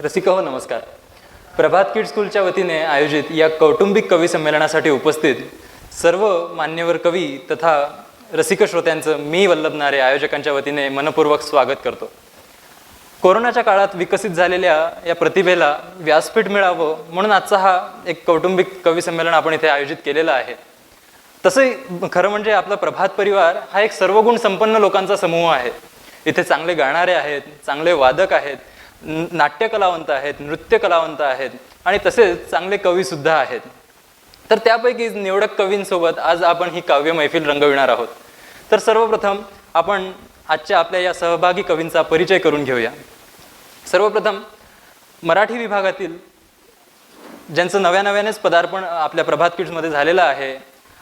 रसिका हो नमस्कार. प्रभात किड्स स्कूलच्या वतीने आयोजित या कौटुंबिक कवी संमेलनासाठी उपस्थित सर्व मान्यवर कवी तथा रसिक श्रोत्यांचं मी वल्लभनारे आयोजकांच्या वतीने मनपूर्वक स्वागत करतो. कोरोनाच्या काळात विकसित झालेल्या या प्रतिभेला व्यासपीठ मिळावं म्हणून आजचा हा एक कौटुंबिक कवी संमेलन आपण इथे आयोजित केलेलं आहे. तसं खरं म्हणजे आपला प्रभात परिवार हा एक सर्वगुण संपन्न लोकांचा समूह आहे. इथे चांगले गाणारे आहेत, चांगले वादक आहेत, नाट्य कलावंत आहेत, नृत्य कलावंत आहेत आणि तसेच चांगले कवी सुद्धा आहेत. तर त्यापैकी निवडक कवींसोबत आज आपण ही काव्य मैफिल रंगविणार आहोत. तर सर्वप्रथम आपण आजच्या आपल्या या सहभागी कवींचा परिचय करून घेऊया. सर्वप्रथम मराठी विभागातील ज्यांचं नव्यानेच पदार्पण आपल्या प्रभात किड्समध्ये झालेलं आहे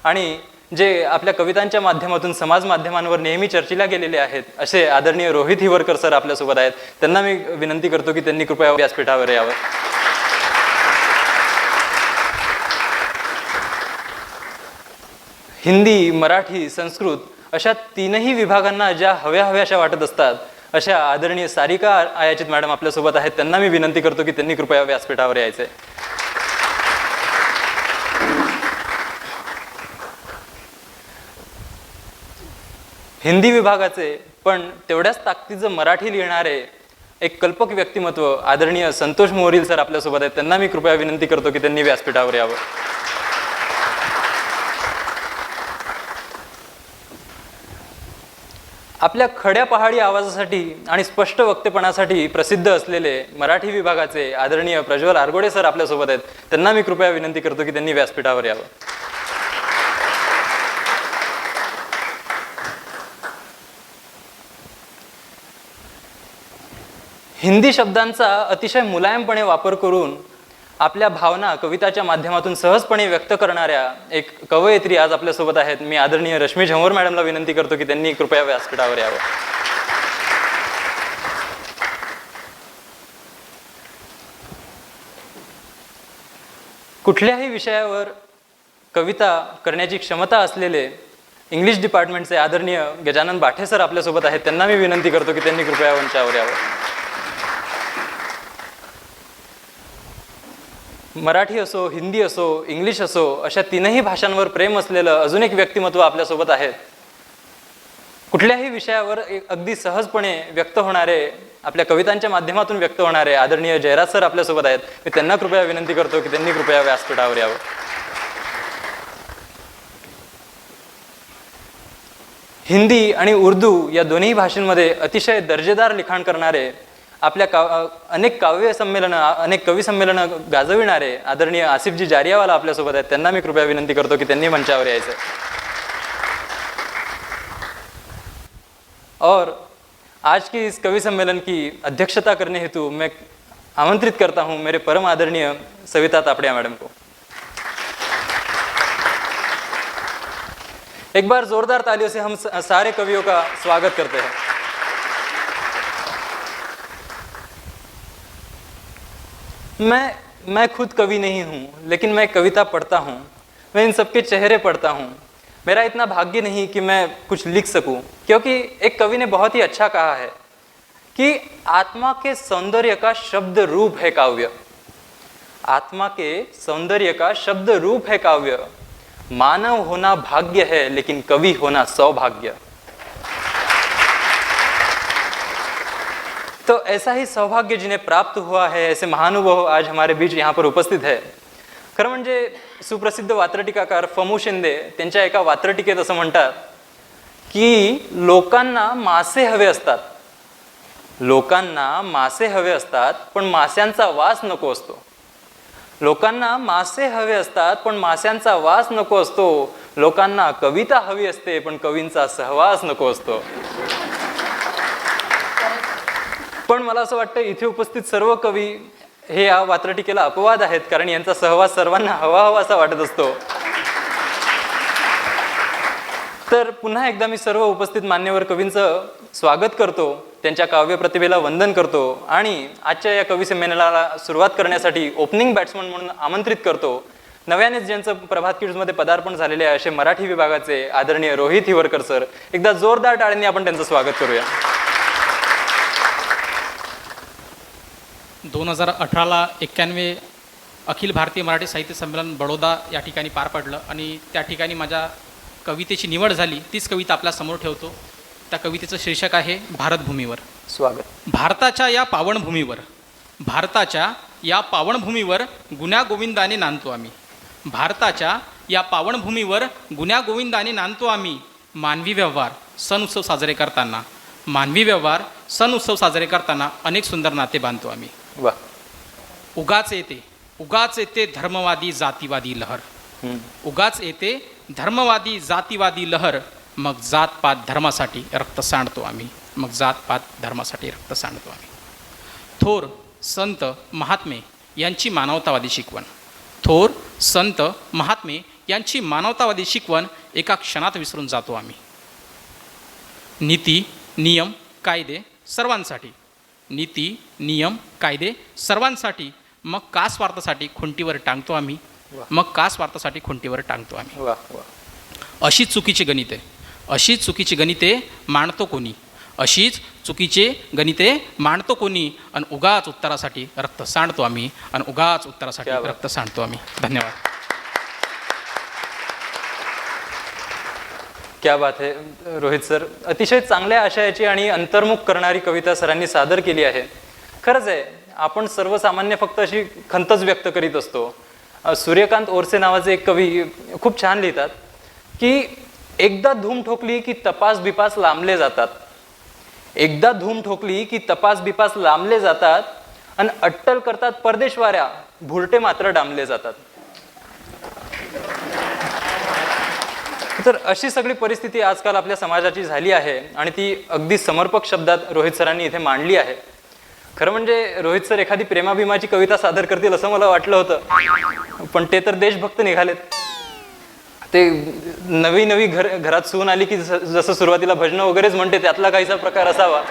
आणि जे आपल्या कवितांच्या माध्यमातून समाज माध्यमांवर नेहमी चर्चेला गेलेले आहेत असे आदरणीय रोहित हिवरकर सर आपल्यासोबत आहेत. त्यांना मी विनंती करतो की त्यांनी कृपया व्यासपीठावर यावं. हिंदी, मराठी, संस्कृत अशा तीनही विभागांना ज्या हव्याशा वाटत असतात अशा आदरणीय सारिका आयाचित मॅडम आपल्यासोबत आहेत. त्यांना मी विनंती करतो की त्यांनी कृपया व्यासपीठावर यायचे. हिंदी विभागाचे पण तेवढ्याच ताकदीचं मराठी लिहिणारे एक कल्पक व्यक्तिमत्व आदरणीय संतोष मोरील सर आपल्यासोबत आहेत. त्यांना मी कृपया विनंती करतो की त्यांनी व्यासपीठावर यावं. आपल्या खड्या पहाडी आवाजासाठी आणि स्पष्ट वक्तेपणासाठी प्रसिद्ध असलेले मराठी विभागाचे आदरणीय प्रज्वल आरगोडे सर आपल्यासोबत आहेत. त्यांना मी कृपया विनंती करतो की त्यांनी व्यासपीठावर यावं. हिंदी शब्दांचा अतिशय मुलायमपणे वापर करून आपल्या भावना कविताच्या माध्यमातून सहजपणे व्यक्त करणाऱ्या एक कवयित्री आज आपल्यासोबत आहेत. मी आदरणीय रश्मी झंवर मॅडमला विनंती करतो की त्यांनी कृपया व्यासपीठावर यावं. कुठल्याही विषयावर कविता करण्याची क्षमता असलेले इंग्लिश डिपार्टमेंटचे आदरणीय गजानन बाठे सर आपल्यासोबत आहेत. त्यांना मी विनंती करतो की त्यांनी कृपया मंचावर यावं. मराठी असो, हिंदी असो, इंग्लिश असो अशा तीनही भाषांवर प्रेम असलेलं अजून एक व्यक्तिमत्व आपल्यासोबत आहेत. कुठल्याही विषयावर अगदी सहजपणे व्यक्त होणारे, आपल्या कवितांच्या माध्यमातून व्यक्त होणारे आदरणीय जयराज सर आपल्यासोबत आहेत. मी त्यांना कृपया विनंती करतो की त्यांनी कृपया व्यासपीठावर यावं. हिंदी आणि उर्दू या दोन्ही भाषांमध्ये अतिशय दर्जेदार लिखाण करणारे, आपल्या अनेक काव्य संमेलनं, अनेक कवी संमेलनं गाजविणारे आदरणीय आसिफजी जारियावाला आपल्यासोबत आहेत. त्यांना मी कृपया विनंती करतो की त्यांनी मंचावर यायचं. और आज की इस कवि सम्मेलन की अध्यक्षता करने हेतु मैं आमंत्रित करता हूं मेरे परम आदरणीय सविता तापड़िया मैडम को. एक बार जोरदार तालियों से हम सारे कवियों का स्वागत करते हैं. मैं खुद कवि नहीं हूँ, लेकिन मैं कविता पढ़ता हूँ. मैं इन सबके चेहरे पढ़ता हूँ. मेरा इतना भाग्य नहीं कि मैं कुछ लिख सकूँ, क्योंकि एक कवि ने बहुत ही अच्छा कहा है कि आत्मा के सौंदर्य का शब्द रूप है काव्य. आत्मा के सौंदर्य का शब्द रूप है काव्य. मानव होना भाग्य है, लेकिन कवि होना सौभाग्य. तो ऐसा ही सौभाग्य जिन्हें प्राप्त हुआ है, ऐसे महानुभाव आज हमारे बीच यहाँ पर उपस्थित है. खरं म्हणजे सुप्रसिद्ध वात्रटिकाकार फमू शिंदे त्यांच्या एका वात्रटिकेत असं म्हणतात की लोकांना मासे हवे असतात, लोकांना मासे हवे असतात पण मास्यांचा वास नको असतो. लोकांना मासे हवे असतात पण मास्यांचा वास नको असतो. लोकांना कविता हवी असते पण कवींचा सहवास नको असतो. पण मला असं वाटतं इथे उपस्थित सर्व कवी हे या वात्रटिकेला अपवाद आहेत, कारण यांचा सहवास सर्वांना हवा असा वाटत असतो. तर पुन्हा एकदा मी सर्व उपस्थित मान्यवर कवींचं स्वागत करतो, त्यांच्या काव्य प्रतिभेला वंदन करतो आणि आजच्या या कवी संमेलनाला सुरुवात करण्यासाठी ओपनिंग बॅट्समन म्हणून आमंत्रित करतो नव्यानेच ज्यांचं प्रभात किड्समध्ये पदार्पण झालेले आहे असे मराठी विभागाचे आदरणीय रोहित हिवरकर सर. एकदा जोरदार टाळ्यांनी आपण त्यांचं स्वागत करूया. 2018ला 91 अखिल भारतीय मराठी साहित्य संमेलन बडोदा या ठिकाणी पार पडलं आणि त्या ठिकाणी माझ्या कवितेची निवड झाली. तीच कविता आपल्यासमोर ठेवतो. त्या कवितेचं शीर्षक आहे भारतभूमीवर. स्वागत. भारताच्या या पावनभूमीवर गुण्यागोविंदाने नांदतो आम्ही. भारताच्या या पावनभूमीवर गुण्यागोविंदाने नांदतो आम्ही. मानवी व्यवहार सण उत्सव साजरे करताना अनेक सुंदर नाते बांधतो आम्ही. वा. उगाच येते धर्मवादी जातीवादी लहर मग जातपात धर्मासाठी रक्त सांडतो आम्ही. थोर संत महात्मे यांची मानवतावादी शिकवण एका क्षणात विसरून जातो आम्ही. नीती नियम कायदे सर्वांसाठी मग का स्वार्थासाठी खुंटीवर टांगतो आम्ही. वा वा. अशीच चुकीची गणिते मांडतो कोणी आणि उगाच उत्तरासाठी रक्त सांडतो आम्ही. धन्यवाद. क्या बात है रोहित सर. अतिशय चांगल्या आशयाची आणि अंतर्मुख करणारी कविता सरांनी सादर केली आहे. खरंच आहे, आपण सर्वसामान्य फक्त अशी खंतच व्यक्त करीत असतो. सूर्यकांत ओरसे नावाचे एक कवी खूप छान लिहितात की एकदा धूम ठोकली की तपास बिपास लांबले जातात आणि अट्टल करतात परदेशवाऱ्या, भुरटे मात्र डांबले जातात. तर अशी सगळी परिस्थिती आजकाल आपल्या समाजाची झाली आहे आणि ती अगदी समर्पक शब्दात रोहित सरांनी इथे मांडली आहे. खरं म्हणजे रोहित सर एखादी प्रेमाभिमाची कविता सादर करतील असं मला वाटलं होतं, पण ते तर देशभक्त निघालेत. ते नवी घरात सून आली की जसं सुरुवातीला भजनं वगैरेच म्हणते त्यातला काहीसा प्रकार असावा.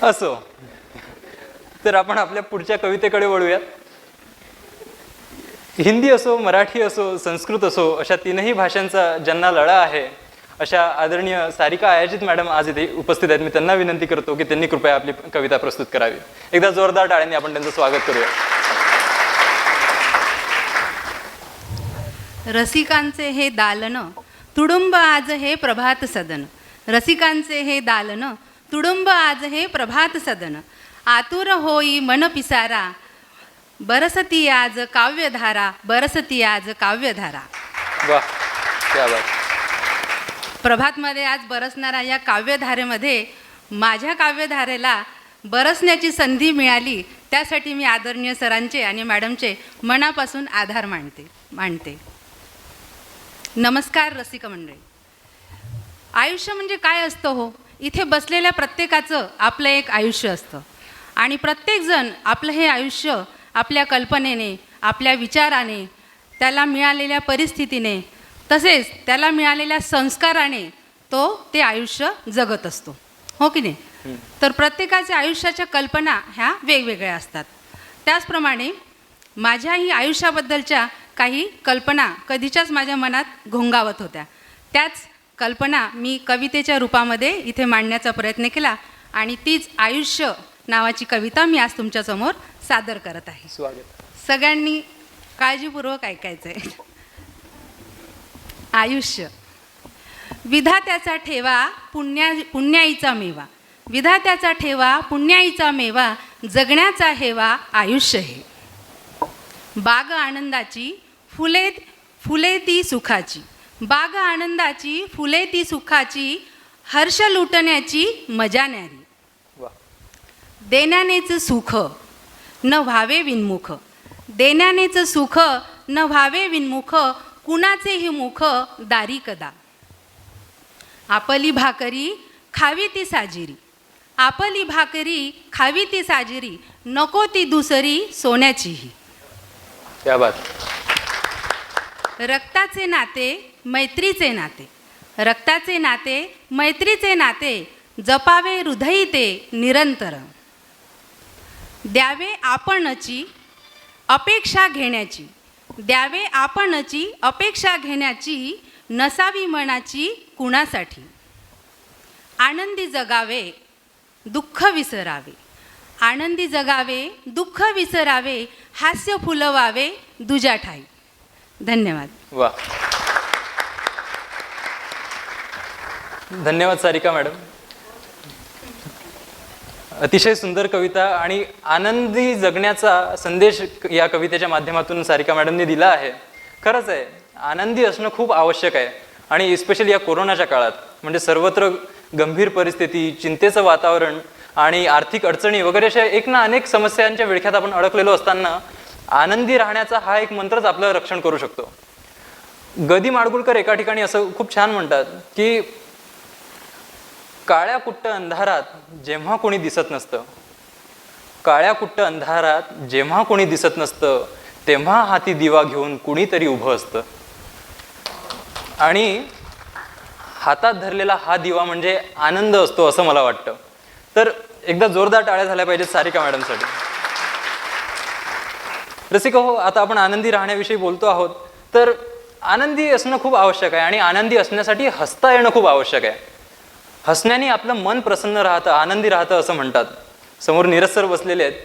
असो, तर आपण आपल्या पुढच्या कवितेकडे वळूयात. हिंदी असो, मराठी असो, संस्कृत असो, अशा तीनही भाषांचा ज्यांना लळा आहे अशा आदरणीय सारिका आयाजित मॅडम आज इथे उपस्थित आहेत. मी त्यांना विनंती करतो की त्यांनी कृपया आपली कविता प्रस्तुत करावी. एकदा जोरदार टाळ्यांनी आपण त्यांचं स्वागत करूया. रसिकांचे हे दालन तुडुंब आज हे प्रभात सदन. आतुर होई मन पिसारा, बरसती आज काव्यधारा. वाह, क्या बात. प्रभातमध्ये आज बरसणारा या काव्यधारेमध्ये माझ्या काव्यधारेला बरसण्याची संधी मिळाली, त्यासाठी मी आदरणीय सरांचे आणि मॅडमचे मनापासून आभार मानते. नमस्कार रसिक मंडळी. आयुष्य म्हणजे काय असतं हो? इथे बसलेल्या प्रत्येकाचं आपलं एक आयुष्य असतं आणि प्रत्येकजण आपलं हे आयुष्य आपल्या कल्पनेने, आपल्या विचाराने, त्याला मिळालेल्या परिस्थितीने, तसेच त्याला मिळालेल्या संस्काराने ते आयुष्य जगत असतो, हो की नाही? तर प्रत्येकाच्या आयुष्याच्या कल्पना ह्या वेगवेगळ्या असतात. त्याचप्रमाणे माझ्याही आयुष्याबद्दलच्या काही कल्पना कधीच्याच माझ्या मनात घोंगावत होत्या. त्याच कल्पना मी कवितेच्या रूपामध्ये इथे मांडण्याचा प्रयत्न केला आणि तीच आयुष्य नावाची कविता मी आज तुमच्यासमोर सादर करत आहे. स्वागत. सगळ्यांनी काळजीपूर्वक ऐकायचं आहे. आयुष्य. विधात्याचा ठेवा पुण्याईचा मेवा, जगण्याचा हेवा आयुष्य हे. बाग आनंदाची फुले ती सुखाची, हर्ष लुटण्याची मजा न्यारी. देण्यानेच सुख न व्हावे विनमुख, कुणाचेही मुख दारी कदा. आपली भाकरी खावी ती साजिरी, नको ती दुसरी सोन्याचीही. क्या बात. रक्ताचे मैत्रीचे नाते, जपावे हृदयी ते निरंतर. द्यावे आपणची अपेक्षा घेण्याची, द्यावे आपणची अपेक्षा घेण्याची, नसावी मनाची कुणासाठी. आनंदी जगावे दुःख विसरावे, आनंदी जगावे दुःख विसरावे, हास्य फुलवावे दुजा ठाई. धन्यवाद. वा, धन्यवाद सारिका मॅडम. अतिशय सुंदर कविता आणि आनंदी जगण्याचा संदेश या कवितेच्या माध्यमातून सारिका मॅडमने दिला आहे. खरंच आहे, आनंदी असणं खूप आवश्यक आहे आणि स्पेशली या कोरोनाच्या काळात, म्हणजे सर्वत्र गंभीर परिस्थिती, चिंतेचं वातावरण आणि आर्थिक अडचणी वगैरे अशा एक ना अनेक समस्यांच्या विळख्यात आपण अडकलेलो असताना आनंदी राहण्याचा हा एक मंत्रच आपलं रक्षण करू शकतो. ग. माडगुळकर एका ठिकाणी असं खूप छान म्हणतात की काळ्या कुट्ट अंधारात जेव्हा कोणी दिसत नसतं, काळ्या कुट्ट अंधारात जेव्हा कोणी दिसत नसतं, तेव्हा हाती दिवा घेऊन कुणीतरी उभं असतं. आणि हातात धरलेला हा दिवा म्हणजे आनंद असतो असं मला वाटतं. तर एकदा जोरदार टाळ्या झाल्या पाहिजेत सारिका मॅडमसाठी. रसिका हो, आता आपण आनंदी राहण्याविषयी बोलतो आहोत. तर आनंदी असणं खूप आवश्यक आहे आणि आनंदी असण्यासाठी हसता येणं खूप आवश्यक आहे. हसण्याने आपलं मन प्रसन्न राहतं, आनंदी राहतं असं म्हणतात. समोर नीरज सर बसलेले आहेत,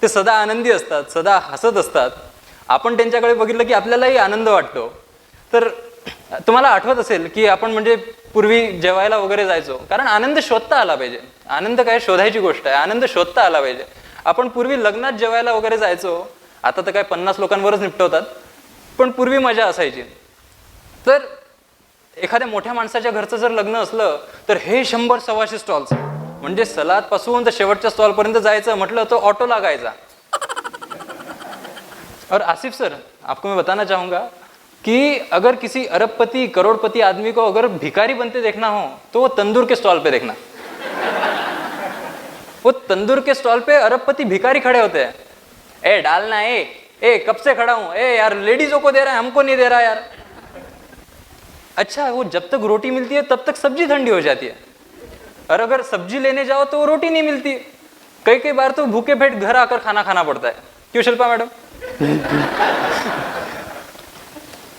ते सदा आनंदी असतात, सदा हसत असतात. आपण त्यांच्याकडे बघितलं की आपल्यालाही आनंद वाटतो. तर तुम्हाला आठवत असेल की आपण म्हणजे पूर्वी जेवायला वगैरे जायचो, कारण आनंद शोधता आला पाहिजे. आनंद काय शोधायची गोष्ट आहे, आनंद शोधता आला पाहिजे. आपण पूर्वी लग्नात जेवायला वगैरे जायचो, आता तर काय 50 लोकांवरच निपटवतात, पण पूर्वी मजा असायची. तर एखाद्या मोठ्या माणसाच्या घरचं जर लग्न असलं तर हे 100-125 स्टॉल्स, म्हणजे सलाद पासून तर शेवटच्या स्टॉलपर्यंत जायचं म्हटलं तो ऑटो लागायचा. और आसिफ सर, आपको मैं बताना चाहूंगा कि अगर किसी अरबपति करोड़पति आदमी को अगर भिखारी बनते देखना हो तो वो तंदूर के स्टॉल पे देखना. वो तंदूर के स्टॉल पे अरबपति भिखारी खड़े होते हैं. ए डालना, ए कब से खड़ा हूं, ए यार लेडीजों को दे रहा है, हमको नहीं दे रहा यार. अच्छा, वो जब तक रोटी मिलती है तब तक सब्जी ठंडी हो जाती है, और अगर सब्जी लेने जाओ तो वो रोटी नहीं मिलती. कई बार तो भूखे पेट घर आकर खाना खाना पड़ता है. क्यों शिल्पा मैडम?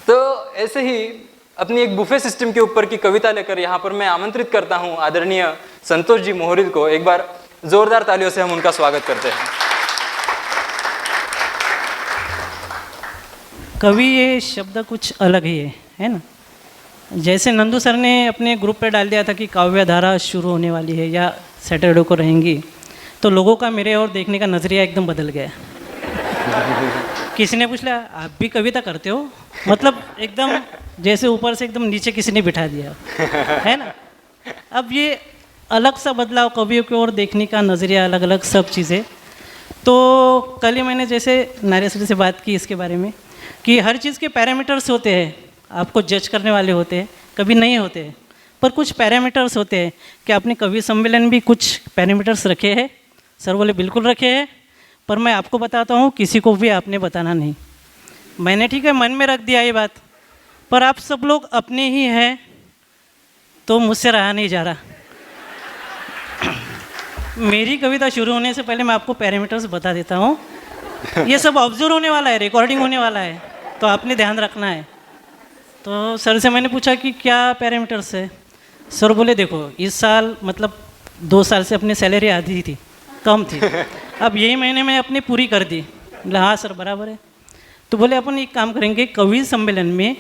तो ऐसे ही अपनी एक बुफे सिस्टम के ऊपर की कविता लेकर यहाँ पर मैं आमंत्रित करता हूँ आदरणीय संतोष जी मोहरिल को. एक बार जोरदार तालियों से हम उनका स्वागत करते हैं. कवि ये शब्द कुछ अलग ही है ना. जैसे नंदू सर ने अपने ग्रुप पे डाल दिया था कि काव्य धारा शुरू होने वाली है या सैटरडे को रहेंगी, तो लोगों का मेरे और देखने का नज़रिया एकदम बदल गया. किसी ने पूछ लिया आप भी कविता करते हो, मतलब एकदम जैसे ऊपर से एकदम नीचे किसी ने बिठा दिया है ना. अब ये अलग सा बदलाव, कवियों की ओर देखने का नज़रिया अलग अलग सब चीज़ें. तो कल ही मैंने जैसे नारेश्वरी से बात की इसके बारे में कि हर चीज़ के पैरामीटर्स होते हैं, आपको जज करने वाले होते हैं, कभी नहीं होते हैं, पर कुछ पैरामीटर्स होते हैं. कि आपने कवि सम्मेलन भी कुछ पैरामीटर्स रखे हैं. सर बोले बिल्कुल रखे हैं, पर मैं आपको बताता हूँ, किसी को भी आपने बताना नहीं. मैंने ठीक है मन में रख दिया ये बात, पर आप सब लोग अपने ही हैं तो मुझसे रहा नहीं जा रहा. मेरी कविता शुरू होने से पहले मैं आपको पैरामीटर्स बता देता हूँ. ये सब ऑब्जर्व होने वाला है, रिकॉर्डिंग होने वाला है, तो आपने ध्यान रखना है. तो सर से मैंने पूछा कि क्या पैरामीटर्स है. सर बोले देखो इस साल मतलब 2 साल से अपनी सैलरी आधी थी, कम थी, अब यही महीने में अपनी पूरी कर दी. बोला हाँ सर बराबर है. तो बोले अपन एक काम करेंगे, कवि सम्मेलन में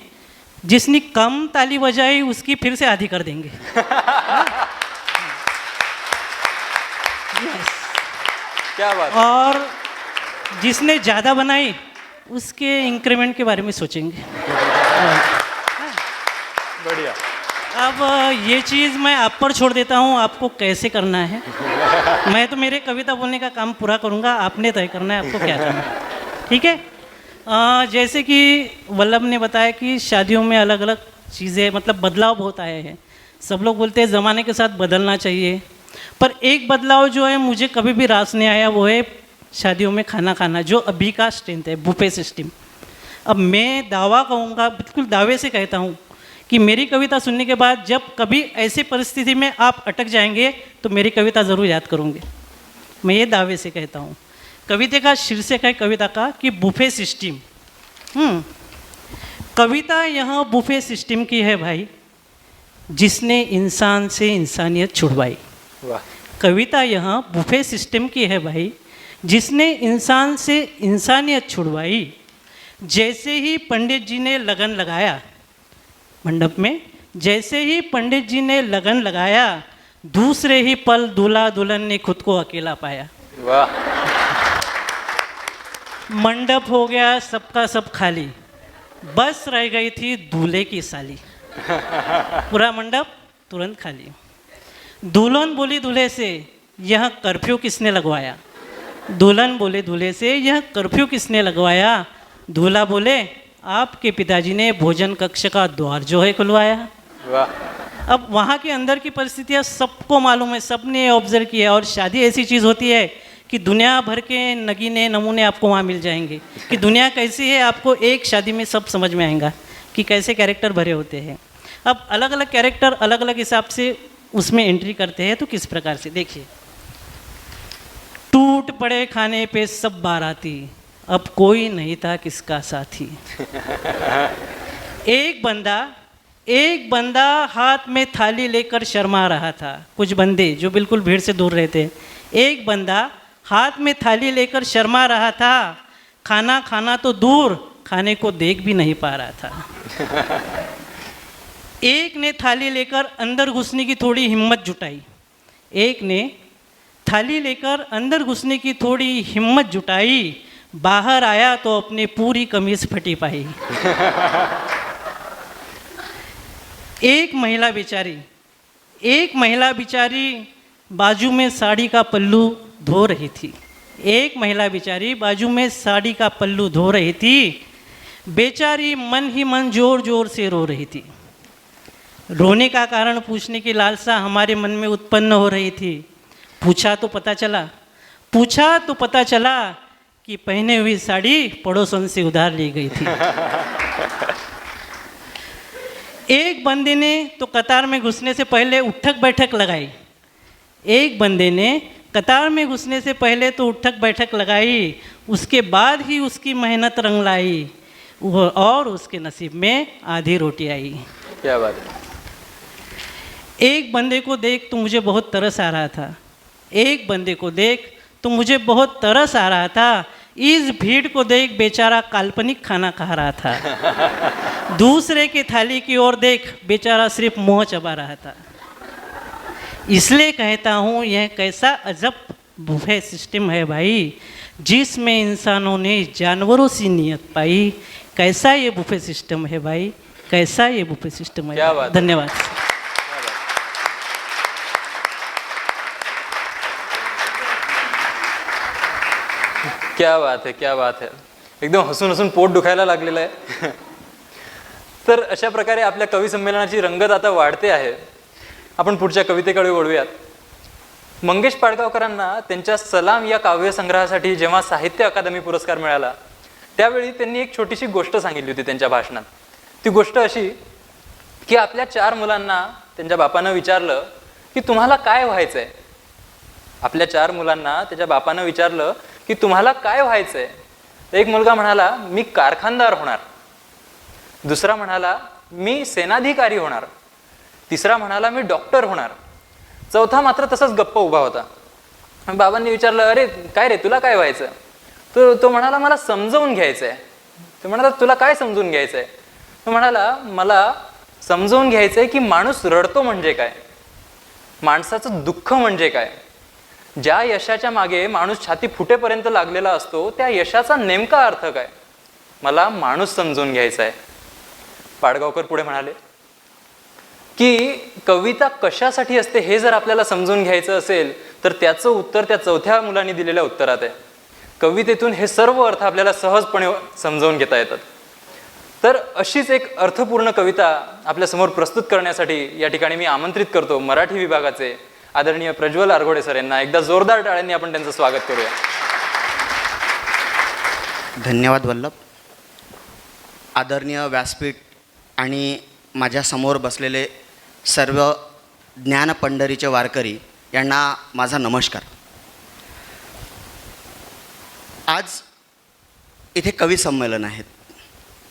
जिसने कम ताली बजाई उसकी फिर से आधी कर देंगे. क्या बात. और जिसने ज़्यादा बनाई उसके इंक्रीमेंट के बारे में सोचेंगे. बढ़िया. अब ये चीज़ मैं आप पर छोड़ देता हूँ, आपको कैसे करना है. मैं तो मेरे कविता बोलने का काम पूरा करूँगा, आपने तय करना है आपको क्या करना है. ठीक है. जैसे कि वल्लभ ने बताया कि शादियों में अलग अलग चीज़ें मतलब बदलाव बहुत आए हैं. सब लोग बोलते हैं ज़माने के साथ बदलना चाहिए, पर एक बदलाव जो है मुझे कभी भी रास नहीं आया, वो है शादियों में खाना खाना, जो अभी का स्ट्रेंथ है, बुफे सिस्टम. अब मैं दावा कहूँगा, बिल्कुल दावे से कहता हूँ कि मेरी कविता सुनने के बाद जब कभी ऐसी परिस्थिति में आप अटक जाएंगे तो मेरी कविता ज़रूर याद करोगे. मैं ये दावे से कहता हूँ कविते का शीर्षक है कविता का कि बुफे सिस्टम। कविता यह बुफे सिस्टम की है भाई, जिसने इंसान से इंसानियत छुड़वाई। वाह, कविता यहाँ बुफे सिस्टम की है भाई, जिसने इंसान से इंसानियत छुड़वाई। जैसे ही पंडित जी ने लगन लगाया मंडप में, जैसे ही पंडित जी ने लगन लगाया, दूसरे ही पल दूल्हा दुल्हन ने खुद को अकेला पाया। वाह, मंडप हो गया सबका सब खाली, बस रह गई थी दूल्हे की साली। पूरा मंडप तुरंत खाली। दुल्हन बोली दूल्हे से, यह कर्फ्यू किसने लगवाया? दुल्हन बोले दूल्हे से, यह कर्फ्यू किसने लगवाया? दूल्हा बोले, आपके पिताजी ने भोजन कक्ष का द्वार जो है खुलवाया। वाह, अब वहाँ के अंदर की परिस्थितियाँ सबको मालूम है, सबने ऑब्जर्व किया। और शादी ऐसी चीज़ होती है कि दुनिया भर के नगीने नमूने आपको वहाँ मिल जाएंगे कि दुनिया कैसी है, आपको एक शादी में सब समझ में आएगा कि कैसे कैरेक्टर भरे होते हैं। अब अलग अलग कैरेक्टर अलग अलग हिसाब से उसमें एंट्री करते हैं। तो किस प्रकार से देखिए, टूट पड़े खाने पे सब बाराती, अब कोई नहीं था किसका साथी। एक बंदा हाथ में थाली लेकर शर्मा रहा था। कुछ बंदे जो बिल्कुल भीड़ से दूर रहते, एक बंदा हाथ में थाली लेकर शर्मा रहा था। खाना खाना तो दूर, खाने को देख भी नहीं पा रहा था। एक ने थाली लेकर अंदर घुसने की थोड़ी हिम्मत जुटाई। एक ने थाली लेकर अंदर घुसने की थोड़ी हिम्मत जुटाई। बाहर आया तो अपनी पूरी कमीज फटी पाई। एक महिला बेचारी बाजू में साड़ी का पल्लू धो रही थी। एक महिला बेचारी बाजू में साड़ी का पल्लू धो रही थी। बेचारी मन ही मन जोर जोर से रो रही थी। रोने का कारण पूछने की लालसा हमारे मन में उत्पन्न हो रही थी। पूछा तो पता चला कि पहने हुई साड़ी पड़ोसन से उधार ली गई थी। एक बंदे ने तो कतार में घुसने से पहले उठक बैठक लगाई। एक बंदे ने कतार में घुसने से पहले तो उठक बैठक लगाई, उसके बाद ही उसकी मेहनत रंग लाई, और उसके नसीब में आधी रोटी आई। क्या बात है। एक बंदे को देख तो मुझे बहुत तरस आ रहा था। एक बंदे को देख तो मुझे बहुत तरस आ रहा था। इस भीड़ को देख बेचारा काल्पनिक खाना खा रहा था। दूसरे की थाली की ओर देख बेचारा सिर्फ मुंह चबा रहा था। इसलिए कहता हूँ यह कैसा अजब बुफे सिस्टम है भाई, जिसमें इंसानों ने जानवरों सी नियत पाई। कैसा ये बुफे सिस्टम है भाई, कैसा ये बुफे सिस्टम है। क्या बात है। धन्यवाद। क्या बात है, क्या बात है. एकदम हसून हसून पोट दुखायला लागलेलं आहे. तर अशा प्रकारे आपल्या कवी संमेलनाची रंगत आता वाढते आहे. आपण पुढच्या कवितेकडे वळूयात. मंगेश पाडगावकरांना त्यांच्या सलाम या काव्यसंग्रहासाठी जेव्हा साहित्य अकादमी पुरस्कार मिळाला त्यावेळी त्यांनी एक छोटीशी गोष्ट सांगितली होती त्यांच्या भाषणात. ती गोष्ट अशी की आपल्या 4 मुलांना त्यांच्या बापानं विचारलं की तुम्हाला काय व्हायचंय. आपल्या 4 मुलांना त्याच्या बापानं विचारलं की तुम्हाला काय व्हायचंय. तर एक मुलगा म्हणाला मी कारखानदार होणार. दुसरा म्हणाला मी सेनाधिकारी होणार. तिसरा म्हणाला मी डॉक्टर होणार. चौथा मात्र तसंच गप्प उभा होता. बाबांनी विचारलं अरे काय रे तुला काय व्हायचं. तो म्हणाला मला समजवून घ्यायचंय. तो म्हणाला तुला काय समजून घ्यायचंय. तो म्हणाला मला समजून घ्यायचंय की माणूस रडतो म्हणजे काय, माणसाचं दुःख म्हणजे काय, ज्या यशाच्या मागे माणूस छाती फुटेपर्यंत लागलेला असतो त्या यशाचा नेमका अर्थ काय, मला माणूस समजून घ्यायचा आहे. पाडगावकर पुढे म्हणाले की कविता कशासाठी असते हे जर आपल्याला समजून घ्यायचं असेल तर त्याचं उत्तर त्या चौथ्या मुलांनी दिलेल्या उत्तरात आहे. कवितेतून हे सर्व अर्थ आपल्याला सहजपणे समजावून घेता येतात. तर अशीच एक अर्थपूर्ण कविता आपल्यासमोर प्रस्तुत करण्यासाठी या ठिकाणी मी आमंत्रित करतो मराठी विभागाचे आदरणीय प्रज्वल आरघोडे सर यांना. एकदा जोरदार टाळ्यांनी आपण त्यांचं स्वागत करूया. धन्यवाद वल्लभ. आदरणीय व्यासपीठ आणि माझ्यासमोर बसलेले सर्व ज्ञानपंढरीचे वारकरी यांना माझा नमस्कार. आज इथे कवी संमेलन आहेत,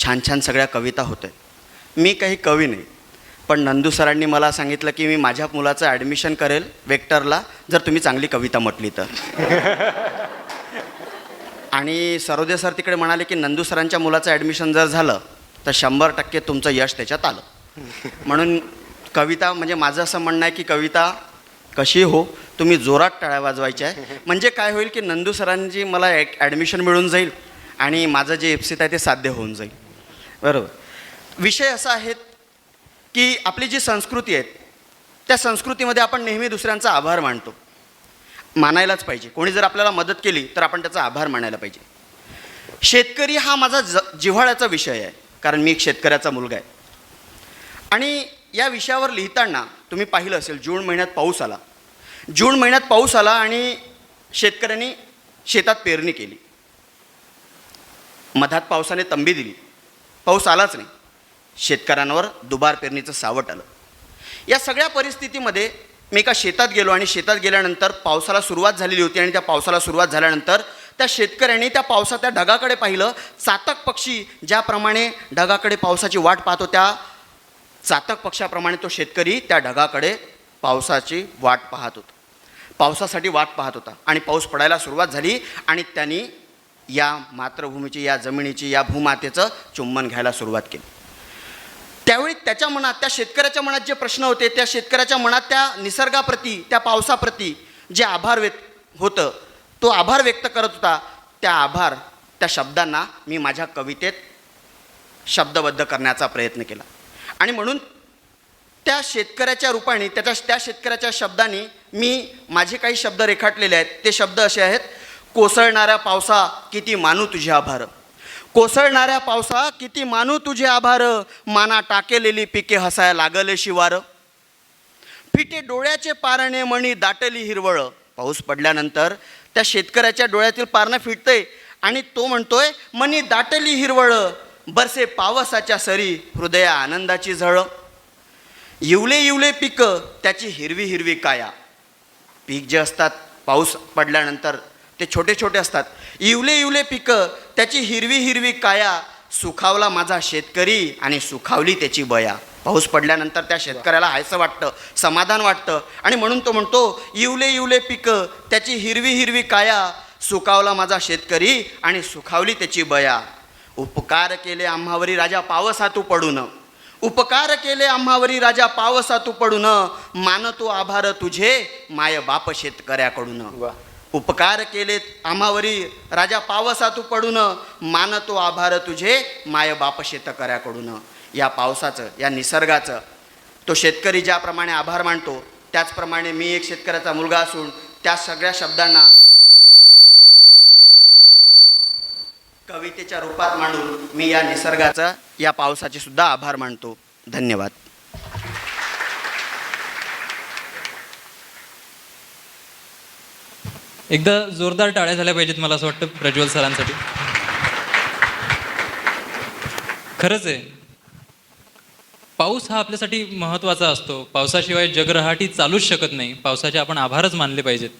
छान छान सगळ्या कविता होत आहेत. मी काही कवी नाही, पण नंदू सरांनी मला सांगितलं की मी माझ्या मुलाचं ॲडमिशन करेल वेक्टरला जर तुम्ही चांगली कविता म्हटली तर. आणि सरोदे सर तिकडे म्हणाले की नंदू सरांच्या मुलाचं ॲडमिशन जर झालं तर 100% तुमचं यश त्याच्यात आलं. म्हणून कविता म्हणजे माझं असं म्हणणं आहे की कविता कशी हो, तुम्ही जोरात टाळ्या वाजवायच्या आहे. म्हणजे काय होईल की नंदू सरांची मला ॲडमिशन मिळून जाईल आणि माझं जे इप्सित आहे ते साध्य होऊन जाईल. बरोबर. विषय असा आहे की आपली जी संस्कृती आहे त्या संस्कृतीमध्ये आपण नेहमी दुसऱ्यांचा आभार मानतो. मानायलाच पाहिजे. कोणी जर आपल्याला मदत केली तर आपण त्याचा आभार मानायला पाहिजे. शेतकरी हा माझा जिव्हाळ्याचा विषय आहे, कारण मी एक शेतकऱ्याचा मुलगा आहे. आणि या विषयावर लिहिताना तुम्ही पाहिलं असेल जून महिन्यात पाऊस आला. जून महिन्यात पाऊस आला आणि शेतकऱ्यांनी शेतात पेरणी केली. मधात पावसाने तंबी दिली, पाऊस आलाच नाही. शेतकऱ्यांवर दुबार पेरणीचं सावट आलं. या सगळ्या परिस्थितीमध्ये मी एका शेतात गेलो आणि शेतात गेल्यानंतर पावसाला सुरुवात झालेली होती आणि त्या पावसाला सुरुवात झाल्यानंतर त्या शेतकऱ्यांनी त्या पावसाच्या ढगाकडे पाहिलं. चातक पक्षी ज्याप्रमाणे ढगाकडे पावसाची वाट पाहतो त्या चातक पक्षाप्रमाणे तो शेतकरी त्या ढगाकडे पावसाची वाट पाहत होता, पावसासाठी वाट पाहत होता. आणि पाऊस पडायला सुरुवात झाली आणि त्यांनी या मातृभूमीची, या जमिनीची, या भूमातेचं चुंबन घ्यायला सुरुवात केली. त्यावेळी त्याच्या मनात, त्या शेतकऱ्याच्या मनात जे प्रश्न होते, त्या शेतकऱ्याच्या मनात त्या निसर्गाप्रती, त्या पावसाप्रती जे आभार होतं, तो आभार व्यक्त करत होता. त्या शब्दांना मी माझ्या कवितेत शब्दबद्ध करण्याचा प्रयत्न केला. आणि म्हणून त्या शेतकऱ्याच्या रूपाने, त्या शेतकऱ्याच्या शब्दांनी मी माझे काही शब्द रेखाटलेले आहेत. ते शब्द असे आहेत: कोसळणाऱ्या पावसा किती मानू तुझे आभार, कोसळणाऱ्या पावसा किती मानू तुझे आभार, माना टाकेलेली पिके हसाया लागले शिवार, फिटे डोळ्याचे पारणे मणी दाटली हिरवळ. पाऊस पडल्यानंतर त्या शेतकऱ्याच्या डोळ्यातील पारणं फिटतंय आणि तो म्हणतोय मनी दाटली हिरवळ, बरसे पावसाच्या सरी हृदया आनंदाची झळ. इवले इवले पीक त्याची हिरवी हिरवी काया. पीक जे असतात पाऊस पडल्यानंतर ते छोटे छोटे असतात. इवले इवले पीक त्याची हिरवी हिरवी काया, सुखावला माझा शेतकरी आणि सुखावली त्याची बया. पाऊस पडल्यानंतर त्या शेतकऱ्याला हायसं वाटतं, समाधान वाटतं आणि म्हणून तो म्हणतो इवले इवले पीक त्याची हिरवी हिरवी काया, सुखावला माझा शेतकरी आणि सुखावली त्याची बया. उपकार केले आम्हावरी राजा पावसातू पडून, उपकार केले आम्हावरी राजा पावसातू पडून, मानतो आभार तुझे माय बाप शेतकऱ्याकडून. उपकार केले आम्हावरी राजा पावसातू पडून, मानतो आभार तुझे माय बाप शेतकऱ्याकडून. या पावसाचं, या निसर्गाचं तो शेतकरी ज्याप्रमाणे आभार मानतो, त्याचप्रमाणे मी एक शेतकऱ्याचा मुलगा असून त्या सगळ्या शब्दांना कवितेच्या रूपात मांडून मी या निसर्गाचा, या पावसाचे सुद्धा आभार मानतो. धन्यवाद. एकदा जोरदार टाळ्या झाल्या पाहिजेत मला असं वाटतं प्रज्वल सरांसाठी. खरंच आहे, पाऊस हा आपल्यासाठी महत्त्वाचा असतो. पावसाशिवाय जगरहाटी चालूच शकत नाही. पावसाचे आपण आभारच मानले पाहिजेत.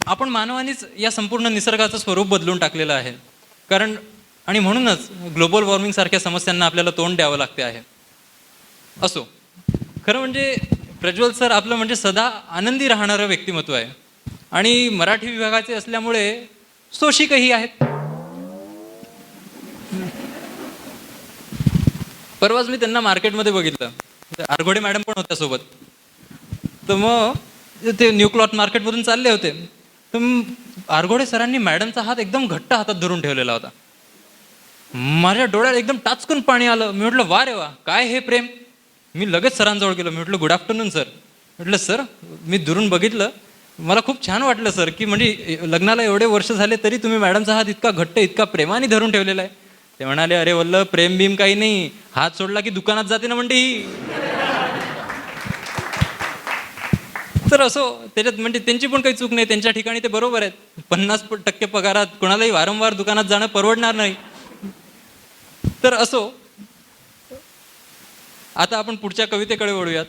आपण मानवानीच या संपूर्ण निसर्गाचं स्वरूप बदलून टाकलेलं आहे. कारण आणि म्हणूनच ग्लोबल वॉर्मिंग सारख्या समस्यांना आपल्याला तोंड द्यावं लागते आहे. असो, खरं म्हणजे प्रज्वल सर आपलं म्हणजे सदा आनंदी राहणारं व्यक्तिमत्व आहे आणि मराठी विभागाचे असल्यामुळे सोशिकही आहेत. परवाच मी त्यांना मार्केटमध्ये बघितलं, आरघोडे मॅडम पण होत्या सोबत. तर मग ते न्यू क्लॉथ मार्केटमधून चालले होते, तर आरघोडे सरांनी मॅडमचा हात एकदम घट्ट हातात धरून ठेवलेला होता. माझ्या डोळ्यात एकदम टाचकून पाणी आलं. मी म्हटलं वा रे वा, काय हे प्रेम. मी लगेच सरांजवळ गेलो. मी म्हटलं गुड आफ्टरनून सर. म्हटलं सर, मी दुरून बघितलं, मला खूप छान वाटलं सर, की म्हणजे लग्नाला एवढे वर्ष झाले तरी तुम्ही मॅडमचा हात इतका घट्ट, इतका प्रेमाने धरून ठेवलेला आहे. ते म्हणाले अरे वल्लभ, प्रेम बीम काही नाही, हात सोडला की दुकानात जाते ना म्हणते ही. तर असो, त्याच्यात म्हणजे त्यांची पण काही चूक नाही. त्यांच्या ठिकाणी ते बरोबर आहेत. 50% पगारात कोणालाही वारंवार दुकानात जाणं परवडणार नाही. तर असो, आता आपण पुढच्या कवितेकडे वळूयात.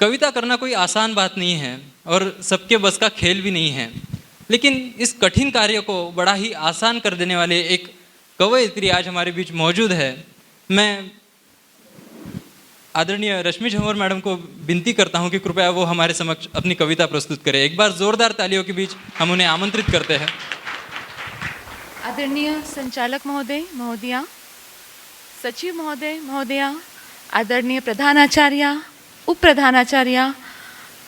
कविता करना कोई आसान बात नहीं है और सबके बस का खेल भी नहीं है. लेकिन इस कठिन कार्य को बड़ा ही आसान कर देने वाले एक कवयित्री आज हमारे बीच मौजूद है। मैं आदरणीय रश्मि झंवर मैडम को विनती करता हूं कि कृपया वो हमारे समक्ष अपनी कविता प्रस्तुत करें। एक बार जोरदार तालियों के बीच हम उन्हें आमंत्रित करते हैं। आदरणीय संचालक महोदय महोदया, सचिव महोदय महोदया, आदरणीय प्रधानाचार्य, उप प्रधानाचार्य,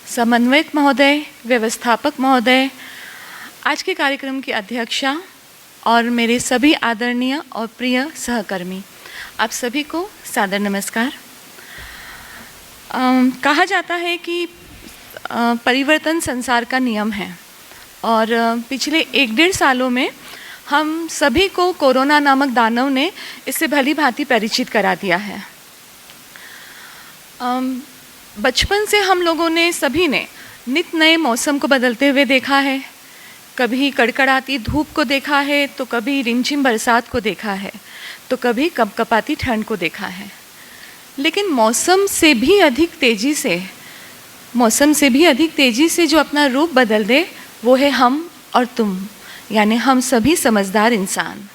समन्वयक महोदय, व्यवस्थापक महोदय, आज के कार्यक्रम की अध्यक्षा और मेरे सभी आदरणीय और प्रिय सहकर्मी, आप सभी को सादर नमस्कार। कहा जाता है कि परिवर्तन संसार का नियम है और पिछले 1-1.5 सालों में हम सभी को कोरोना नामक दानव ने इससे भली भांति परिचित करा दिया है। बचपन से हम लोगों ने सभी ने नित नए मौसम को बदलते हुए देखा है। कभी कड़कड़ाती धूप को देखा है, तो कभी रिमझिम बरसात को देखा है, तो कभी कपकपाती ठंड को देखा है। लेकिन मौसम से भी अधिक तेज़ी से जो अपना रूप बदल दे, वो है हम और तुम, यानी हम सभी समझदार इंसान।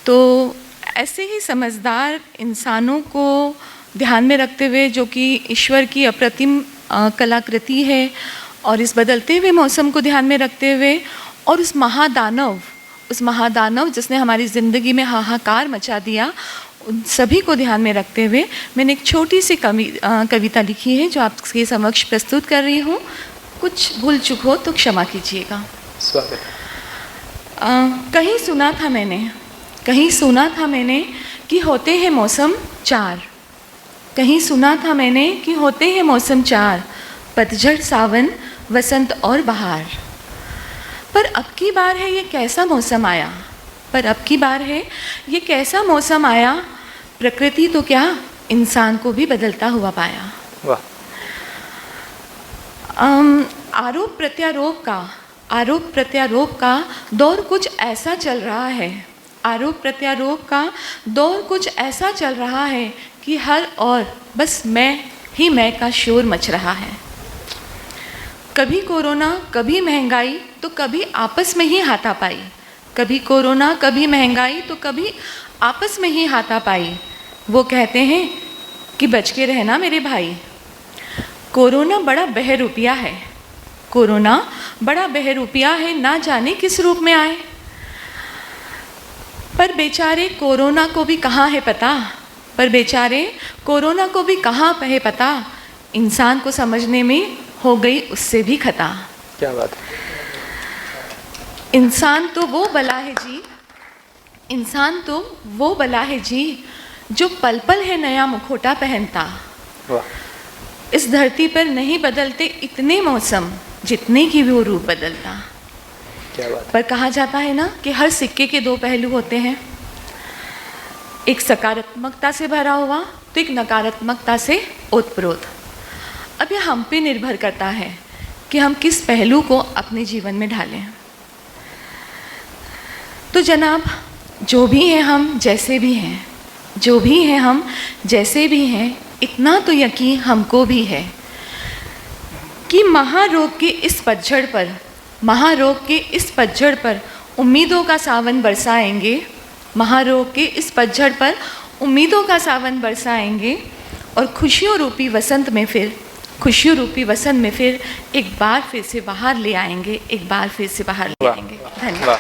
तो ऐसे ही समझदार इंसानों को ध्यान में रखते हुए, जो कि ईश्वर की अप्रतिम कलाकृति है, और इस बदलते हुए मौसम को ध्यान में रखते हुए, और उस महादानव जिसने हमारी ज़िंदगी में हाहाकार मचा दिया, उन सभी को ध्यान में रखते हुए मैंने एक छोटी सी कविता लिखी है जो आपके समक्ष प्रस्तुत कर रही हूँ। कुछ भूल चूक हो तो क्षमा कीजिएगा। स्वागत। कहीं सुना था मैंने कि होते हैं मौसम 4। कहीं सुना था मैंने कि होते हैं मौसम 4, पतझड़, सावन, वसंत और बहार। पर अब की बार है ये कैसा मौसम आया, प्रकृति तो क्या इंसान को भी बदलता हुआ पाया। वाह। आरोप प्रत्यारोप का दौर कुछ ऐसा चल रहा है कि हर और बस मैं का शोर मच रहा है। कभी कोरोना, कभी महंगाई, तो कभी आपस में ही हाथापाई। वो कहते हैं कि बच के रहना मेरे भाई। कोरोना बड़ा बहरूपिया है, ना जाने किस रूप में आए। पर बेचारे कोरोना को भी कहाँ है पता, इंसान को समझने में हो गई उससे भी खता। क्या बात है। इंसान तो वो बला है जी जो पल पल है नया मुखौटा पहनता। वाह। इस धरती पर नहीं बदलते इतने मौसम जितने की भी वो रूप बदलता। क्या बात। पर कहा जाता है ना कि हर सिक्के के 2 पहलू होते हैं, एक सकारात्मकता से भरा हुआ तो एक नकारात्मकता से ओतप्रोत। अब यह हम पे निर्भर करता है कि हम किस पहलू को अपने जीवन में ढालें। तो जनाब, जो भी हैं हम जैसे भी हैं, इतना तो यकीन हमको भी है कि महारोग के इस पतझड़ पर उम्मीदों का सावन बरसाएंगे, और खुशियों रूपी वसंत में फिर एक बार फिर से बाहर ले आएंगे। धन्यवाद।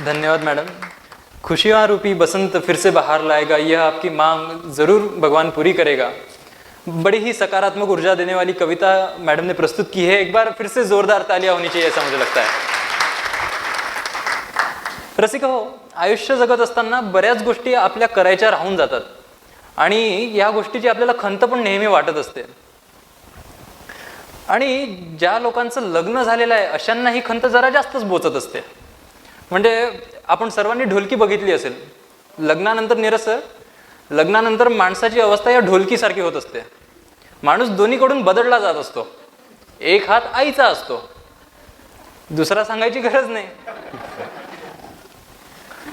धन्यवाद मैडम। खुशियाँ रूपी बसंत फिर से बाहर लाएगा, यह आपकी मांग जरूर भगवान पूरी करेगा। बड़ी ही सकारात्मक ऊर्जा देने वाली कविता मैडम ने प्रस्तुत की है। एक बार फिर से जोरदार तालियां होनी चाहिए, ऐसा मुझे लगता है। रसिका हो, आयुष्य जगत असताना बऱ्याच गोष्टी आपल्या करायच्या राहून जातात आणि या गोष्टीची आपल्याला खंत पण नेहमी वाटत असते। आणि ज्या लोकांचं लग्न झालेलं आहे अशांना ही खंत जरा जास्तच बोचत असते। म्हणजे आपण सर्वांनी ढोलकी बघितली असेल, लग्नानंतर माणसाची अवस्था या ढोलकीसारखी होत असते। माणूस दोन्हीकडून बदलला जात असतो। एक हात आईचा असतो, दुसरा सांगायची गरज नाही।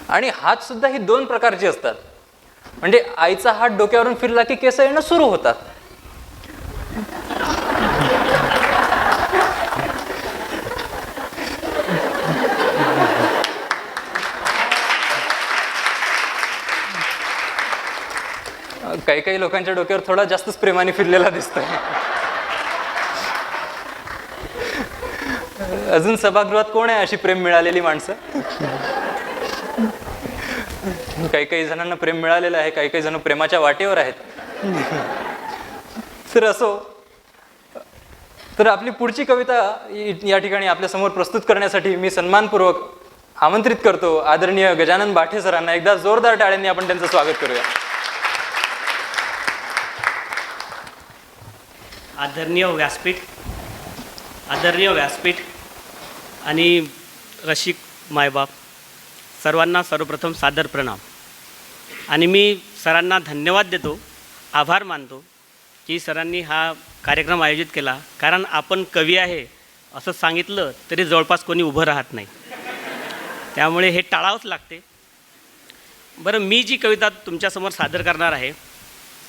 आणि हात सुद्धा ही 2 प्रकारचे असतात। म्हणजे आईचा हात डोक्यावरून फिरला की केस येणं सुरू होतात, काही काही लोकांच्या डोक्यावर थोडा जास्तच प्रेमाने फिरलेला दिसतोय. अजून सभागृहात कोण आहे अशी प्रेम मिळालेली माणसं? काही काही जणांना प्रेम मिळालेलं आहे, काही काही जण प्रेमाच्या वाटेवर आहेत. तर असो, तर आपली पुढची कविता या ठिकाणी आपल्यासमोर प्रस्तुत करण्यासाठी मी सन्मानपूर्वक आमंत्रित करतो आदरणीय गजानन बाठे सरांना. एकदा जोरदार टाळ्यांनी आपण त्यांचं स्वागत करूया. आदरणीय व्यासपीठ आणि रसिक मायबाप सर्वांना सर्वप्रथम सादर प्रणाम. आणि मी सरांना धन्यवाद देतो, आभार मानतो की सरांनी हा कार्यक्रम आयोजित केला. कारण आपण कवी आहे असं सांगितलं तरी जवळपास कोणी उभं राहत नाही, त्यामुळे हे टाळावंच लागते. बरं, मी जी कविता तुमच्यासमोर सादर करणार आहे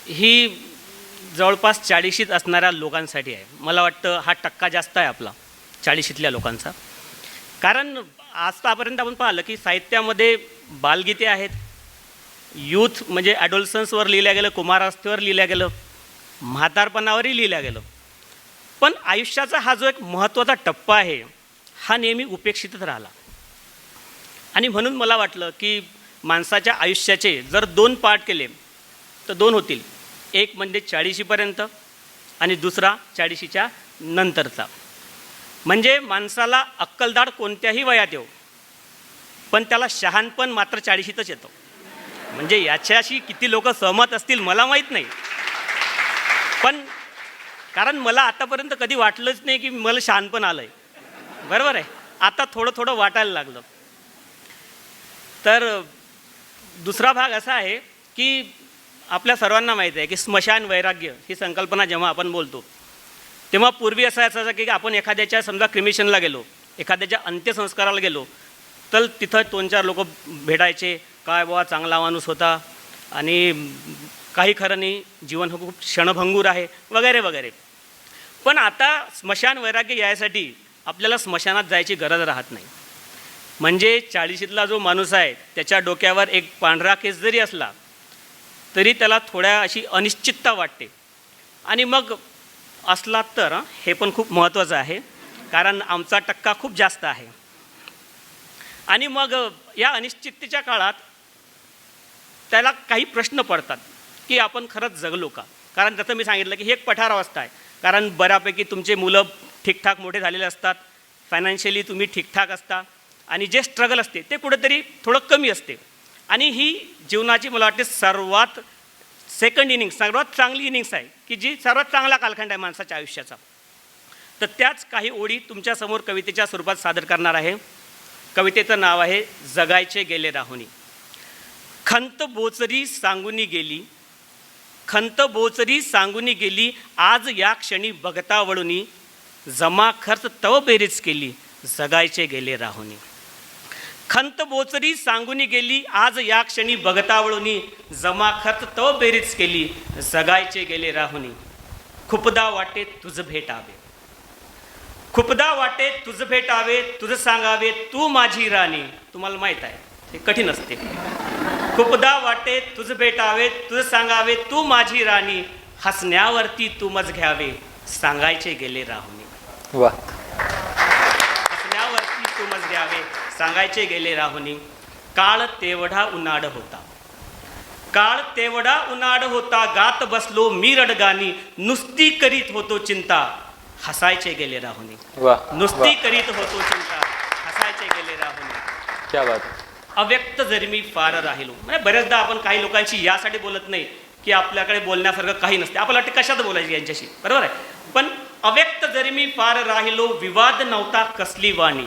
ही जवळपास 40शीत असणाऱ्या लोकांसाठी आहे. मला वाटतं हा टक्का जास्त आहे आपला 40शीतल्या लोकांचा. कारण आतापर्यंत आपण पाहिलं की साहित्यामध्ये बालगीते आहेत, यूथ म्हणजे ॲडोल्सन्सवर लिहिल्या गेलं, कुमारावस्थेवर लिहिल्या गेलं, म्हातारपणावरही लिहिल्या गेलं. पण आयुष्याचा हा जो एक महत्त्वाचा टप्पा आहे हा नेहमी उपेक्षितच राहिला. आणि म्हणून मला वाटलं की माणसाच्या आयुष्याचे जर 2 पार्ट केले तर 2 होतील. एक म्हणजे 40शीपर्यंत आणि दुसरा 40शीच्या नंतरचा. म्हणजे माणसाला अक्कलदाड कोणत्याही वयात येऊ, पण त्याला शहाणपण मात्र 40शीतच येतं. म्हणजे याच्याशी किती लोक सहमत असतील मला माहीत नाही, पण कारण मला आतापर्यंत कधी वाटलंच नाही की मला शहाणपण आलं आहे. बरोबर आहे, आता थोडं थोडं वाटायला लागलं. तर दुसरा भाग असा आहे की आपल्या सर्वांना माहीत आहे की स्मशान वैराग्य ही संकल्पना जेव्हा आपण बोलतो तेव्हा पूर्वी असं असायचं की आपण एखाद्याच्या समजा क्रिमेशनला गेलो, एखाद्याच्या अंत्यसंस्काराला गेलो तर तिथं 2-4 लोक भेटायचे, काय बुवा चांगला माणूस होता आणि काही खरं नाही, जीवन खूप क्षणभंगूर आहे वगैरे वगैरे. पण आता स्मशान वैराग्य यासाठी आपल्याला स्मशानात जायची गरज राहत नाही. म्हणजे 40शीतला जो माणूस आहे त्याच्या डोक्यावर एक पांढरा केस जरी असला तरी त्याला थोड्या अशी अनिश्चितता वाटते. आणि मग असला तर हे पण खूप महत्त्वाचं आहे, कारण आमचा टक्का खूप जास्त आहे. आणि मग या अनिश्चिततेच्या काळात त्याला काही प्रश्न पडतात की आपण खरंच जगलो का. कारण जसं मी सांगितलं की ही एक पठारावस्था आहे. कारण बऱ्यापैकी तुमचे मुलं ठीकठाक मोठे झालेले असतात, फायनान्शियली तुम्ही ठीकठाक असता, आणि जे स्ट्रगल असते ते कुठेतरी थोडं कमी असते. आणि ही जीवनाची मला वाटते सर्वात सेकंड इनिंग्स, सर्वात चांगली इनिंग्स आहे की जी सर्वात चांगला कालखंड आहे माणसाच्या आयुष्याचा. तर त्याच काही ओळी तुमच्यासमोर कवितेच्या स्वरूपात सादर करणार आहे. कवितेचं नाव आहे जगायचे गेले राहुनी. खंत बोचरी सांगुनी गेली, खंत बोचरी सांगुनी गेली, आज या क्षणी बघता वळुनी, जमा खर्च तव बेरीज केली, जगायचे गेले राहुनी. खंत बोचरी सांगुनी गेली, आज या क्षणी बघता वळुनी, जमा खर्च तव बेरीज केली, जगायचे गेले राहुनी. खूपदा वाटे तुझ भेटावे, खूपदा वाटे तुझ भेटावे, तुझ सांगावे तू माझी राणी. तुम्हाला माहीत आहे हे कठीण असते. खूपदा वाटे तुझ भेटावे, तुझ सांगावे तू माझी राणी, हसण्यावरती तू मज घ्यावे, सांगायचे गेले राहुनी. वा, हसण्यावरती तू मज घ्यावे, सांगायचे गेले राहुनी. काळ तेवढा उन्हाळ होता, काळ तेवढा उन्हाळ होता, गात बसलो मी रडगाणी, नुसती करीत होतो चिंता, हसायचे गेले राहुनी. वा, नुसती करीत होतो चिंता, हसायचे गेले राहुनी. क्या बात. अव्यक्त जरी मी फार राहिलो. म्हणजे बऱ्याचदा आपण काही लोकांशी यासाठी बोलत नाही की आपल्याकडे बोलण्यासारखं काही नसते, आपल्याला वाटते कशात बोलायचं यांच्याशी, बरोबर आहे. पण अव्यक्त जरी मी फार राहिलो, विवाद नव्हता कसली वाणी.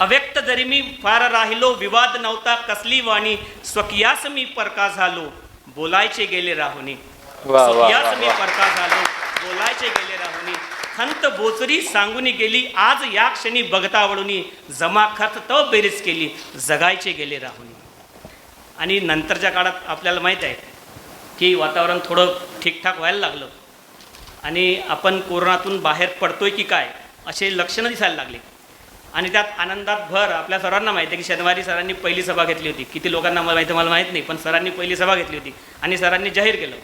अव्यक्त जरी मी फार राहिलो, विवाद नव्हता कसली वाणी, स्वकीयास मी परका झालो, बोलायचे गेले राहुनी. स्वकीयास मी परका झालो, बोलायचे गेले राहुनी. खंत बोचरी सांगुनी गेली, आज या क्षणी बघता वळुनी, जमा खर्च तव बेरीज केली, जगायचे गेले राहुनी. आणि नंतरच्या काळात आपल्याला माहीत आहे की वातावरण थोडं ठीकठाक व्हायला लागलं आणि आपण कोरोनातून बाहेर पडतोय की काय असे लक्षणं दिसायला लागले. आणि त्यात आनंदात भर आपल्या सर्वांना माहिती आहे की शनिवारी सरांनी पहिली सभा घेतली होती. किती लोकांना मला माहीत नाही, पण सरांनी पहिली सभा घेतली होती आणि सरांनी जाहीर केलं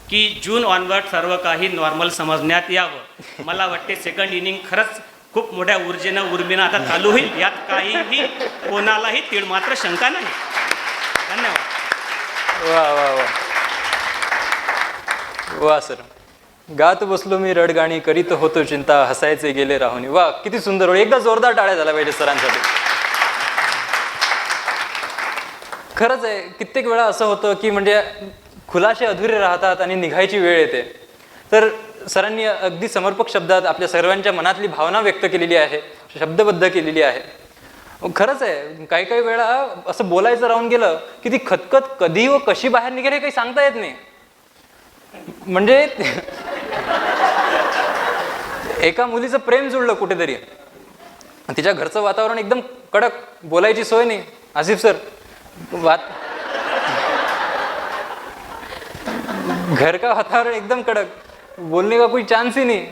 की जून ऑनवर्ड सर्व काही नॉर्मल समजण्यात यावं. मला वाटते सेकंड इनिंग खरंच खूप मोठ्या ऊर्जेनं उर्मीनं आता चालू होईल, यात काहीही कोणालाही तीळ मात्र शंका नाही. धन्यवाद. वा वा वा वा सर. गात बसलो मी रडगाणी, करीत होतो चिंता, हसायचे गेले राहुनी. वा, किती सुंदर ओळ. एकदा जोरदार टाळ्या झाल्या पाहिजे सरांसाठी. खरंच आहे, कित्येक वेळा असं होतं की म्हणजे खुलासे अधुरे राहतात आणि निघायची वेळ येते. तर सरांनी अगदी समर्पक शब्दात आपल्या सर्वांच्या मनातली भावना व्यक्त केलेली आहे, शब्दबद्ध केलेली आहे. खरंच आहे, काही काही वेळा असं बोलायचं राहून गेलं की ती खतखत कधी व कशी बाहेर निघेल हे काही सांगता येत नाही. म्हणजे एका मुलीचं प्रेम जुळलं कुठेतरी, तिच्या घरचं वातावरण एकदम कडक, बोलायची सोय नाही. आसिफ सर, घर का वातावरण एकदम कड़क, बोलने का कोई चांस ही नहीं.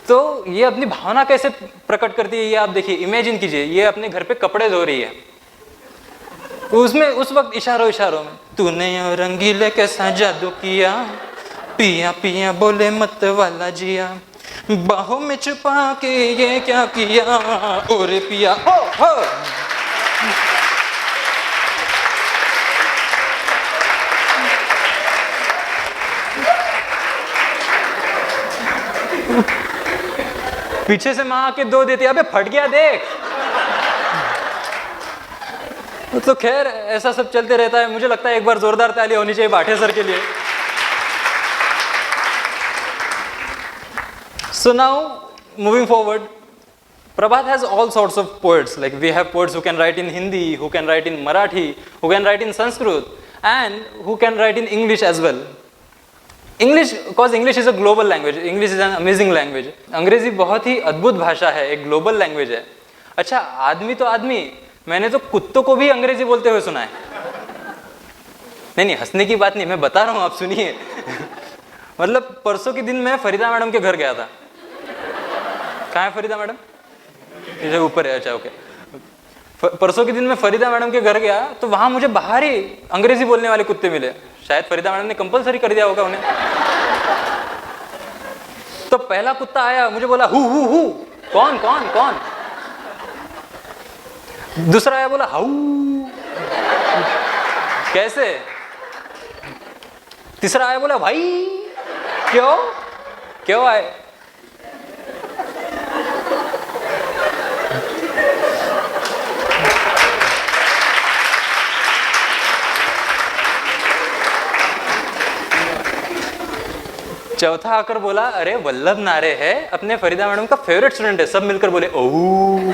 तो ये अपनी भावना कैसे प्रकट करती है ये आप देखिए, इमेजिन कीजिए, ये अपने घर पे कपड़े धो रही है, उसमें उस वक्त इशारों इशारों में तूने ये रंगीले कैसा जादू किया, पिया पिया बोले मत वाला जिया, बाहों में छुपा के ये क्या किया, ओरे पिया ओ हो. पीछे से माँ आके दो देती, अबे फट गया देख. तो खैर ऐसा सब चलते रहता है. मुझे लगता है एक बार जोरदार ताली होनी चाहिए भाटे सर के लिए. So now moving forward, Prabhat has all sorts of poets. Like we have poets who can write in Hindi, who can write in Marathi, who can write in Sanskrit, and who can write in English as well. English, because English is a global language. English is an amazing language. अंग्रेजी बहुत ही अद्भुत भाषा है, एक global language है. अच्छा, आदमी तो आदमी, मैंने तो कुत्तों को भी अंग्रेजी बोलते हुए सुना है. नहीं, हंसने की बात नहीं, मैं बता रहा हूँ, आप सुनिए. मतलब परसों के दिन मैं फरीदा मैडम के घर गया था. कहाँ है फरीदा मैडम? इधर ऊपर है. अच्छा, ओके. परसों के दिन मैं फरीदा मैडम के घर गया तो वहाँ मुझे बाहर ही अंग्रेजी बोलने वाले कुत्ते मिले. शायद फरीदा मैडम ने कंपलसरी कर दिया होगा उन्हें. तो पहला कुत्ता आया, मुझे बोला हु हु हु, कौन कौन कौन. दूसरा आया, बोला हाउ, कैसे. तीसरा आया, बोला भाई क्यों क्यों आए. चौथा आकर बोला, अरे वल्लभ नारे है, अपने फरीदा मैडम का फेवरेट स्टूडेंट है. सब मिलकर बोले ओह.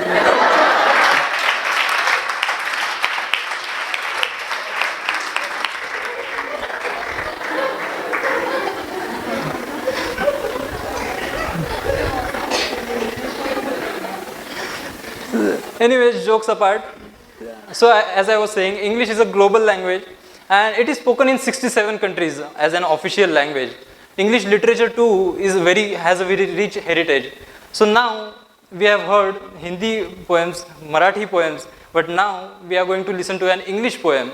Anyways, jokes apart. So as I was saying, English is a global language and it is spoken in 67 countries as an official language. English literature too has a very rich heritage. So now we have heard Hindi poems, Marathi poems, but now we are going to listen to an English poem.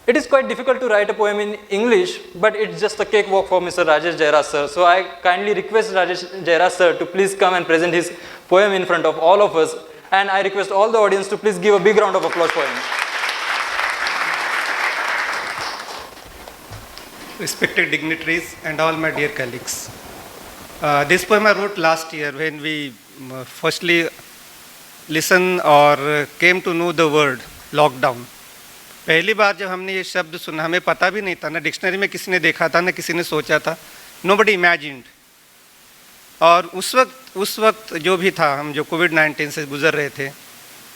It is quite difficult to write a poem in English, but it's just a cakewalk for Mr. Rajesh Jairas sir. So I kindly request Rajesh Jairas sir to please come and present his poem in front of all of us. And I request all the audience to please give a big round of applause for him. Respected dignitaries and all my dear colleagues. This poem I wrote last year when we firstly listened or came to know the word lockdown. पहली बार जब हमने ये शब्द सुना, हमें पता भी नहीं था, ना डिक्शनरी में किसी ने देखा था, ना किसी ने सोचा था. Nobody imagined. और उस वक्त जो भी था, हम जो कोविड-19 से गुजर रहे थे,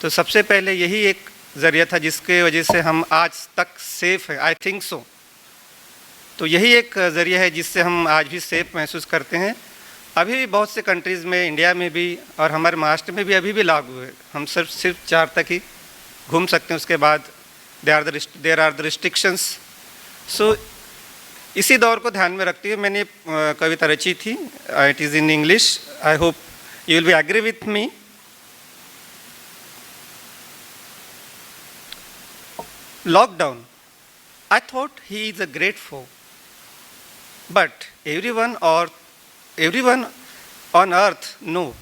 तो सबसे पहले यही एक ज़रिया था जिसके वजह से हम आज तक सेफ़ हैं. I think so. तो यही एक ज़रिया है जिससे हम आज भी सेफ़ महसूस करते हैं. अभी भी बहुत से कंट्रीज़ में, इंडिया में भी और हमारे महाराष्ट्र में भी अभी भी लागू है. हम सिर्फ 4 तक ही घूम सकते हैं, उसके बाद देयर आर द रिस्ट्रिक्शंस. सो इसी दौर को ध्यान में रखते हुए मैंने कविता रची थी. It is in English. I hope you will be agree with me. lockdown, I thought he is a great foe. But everyone on earth know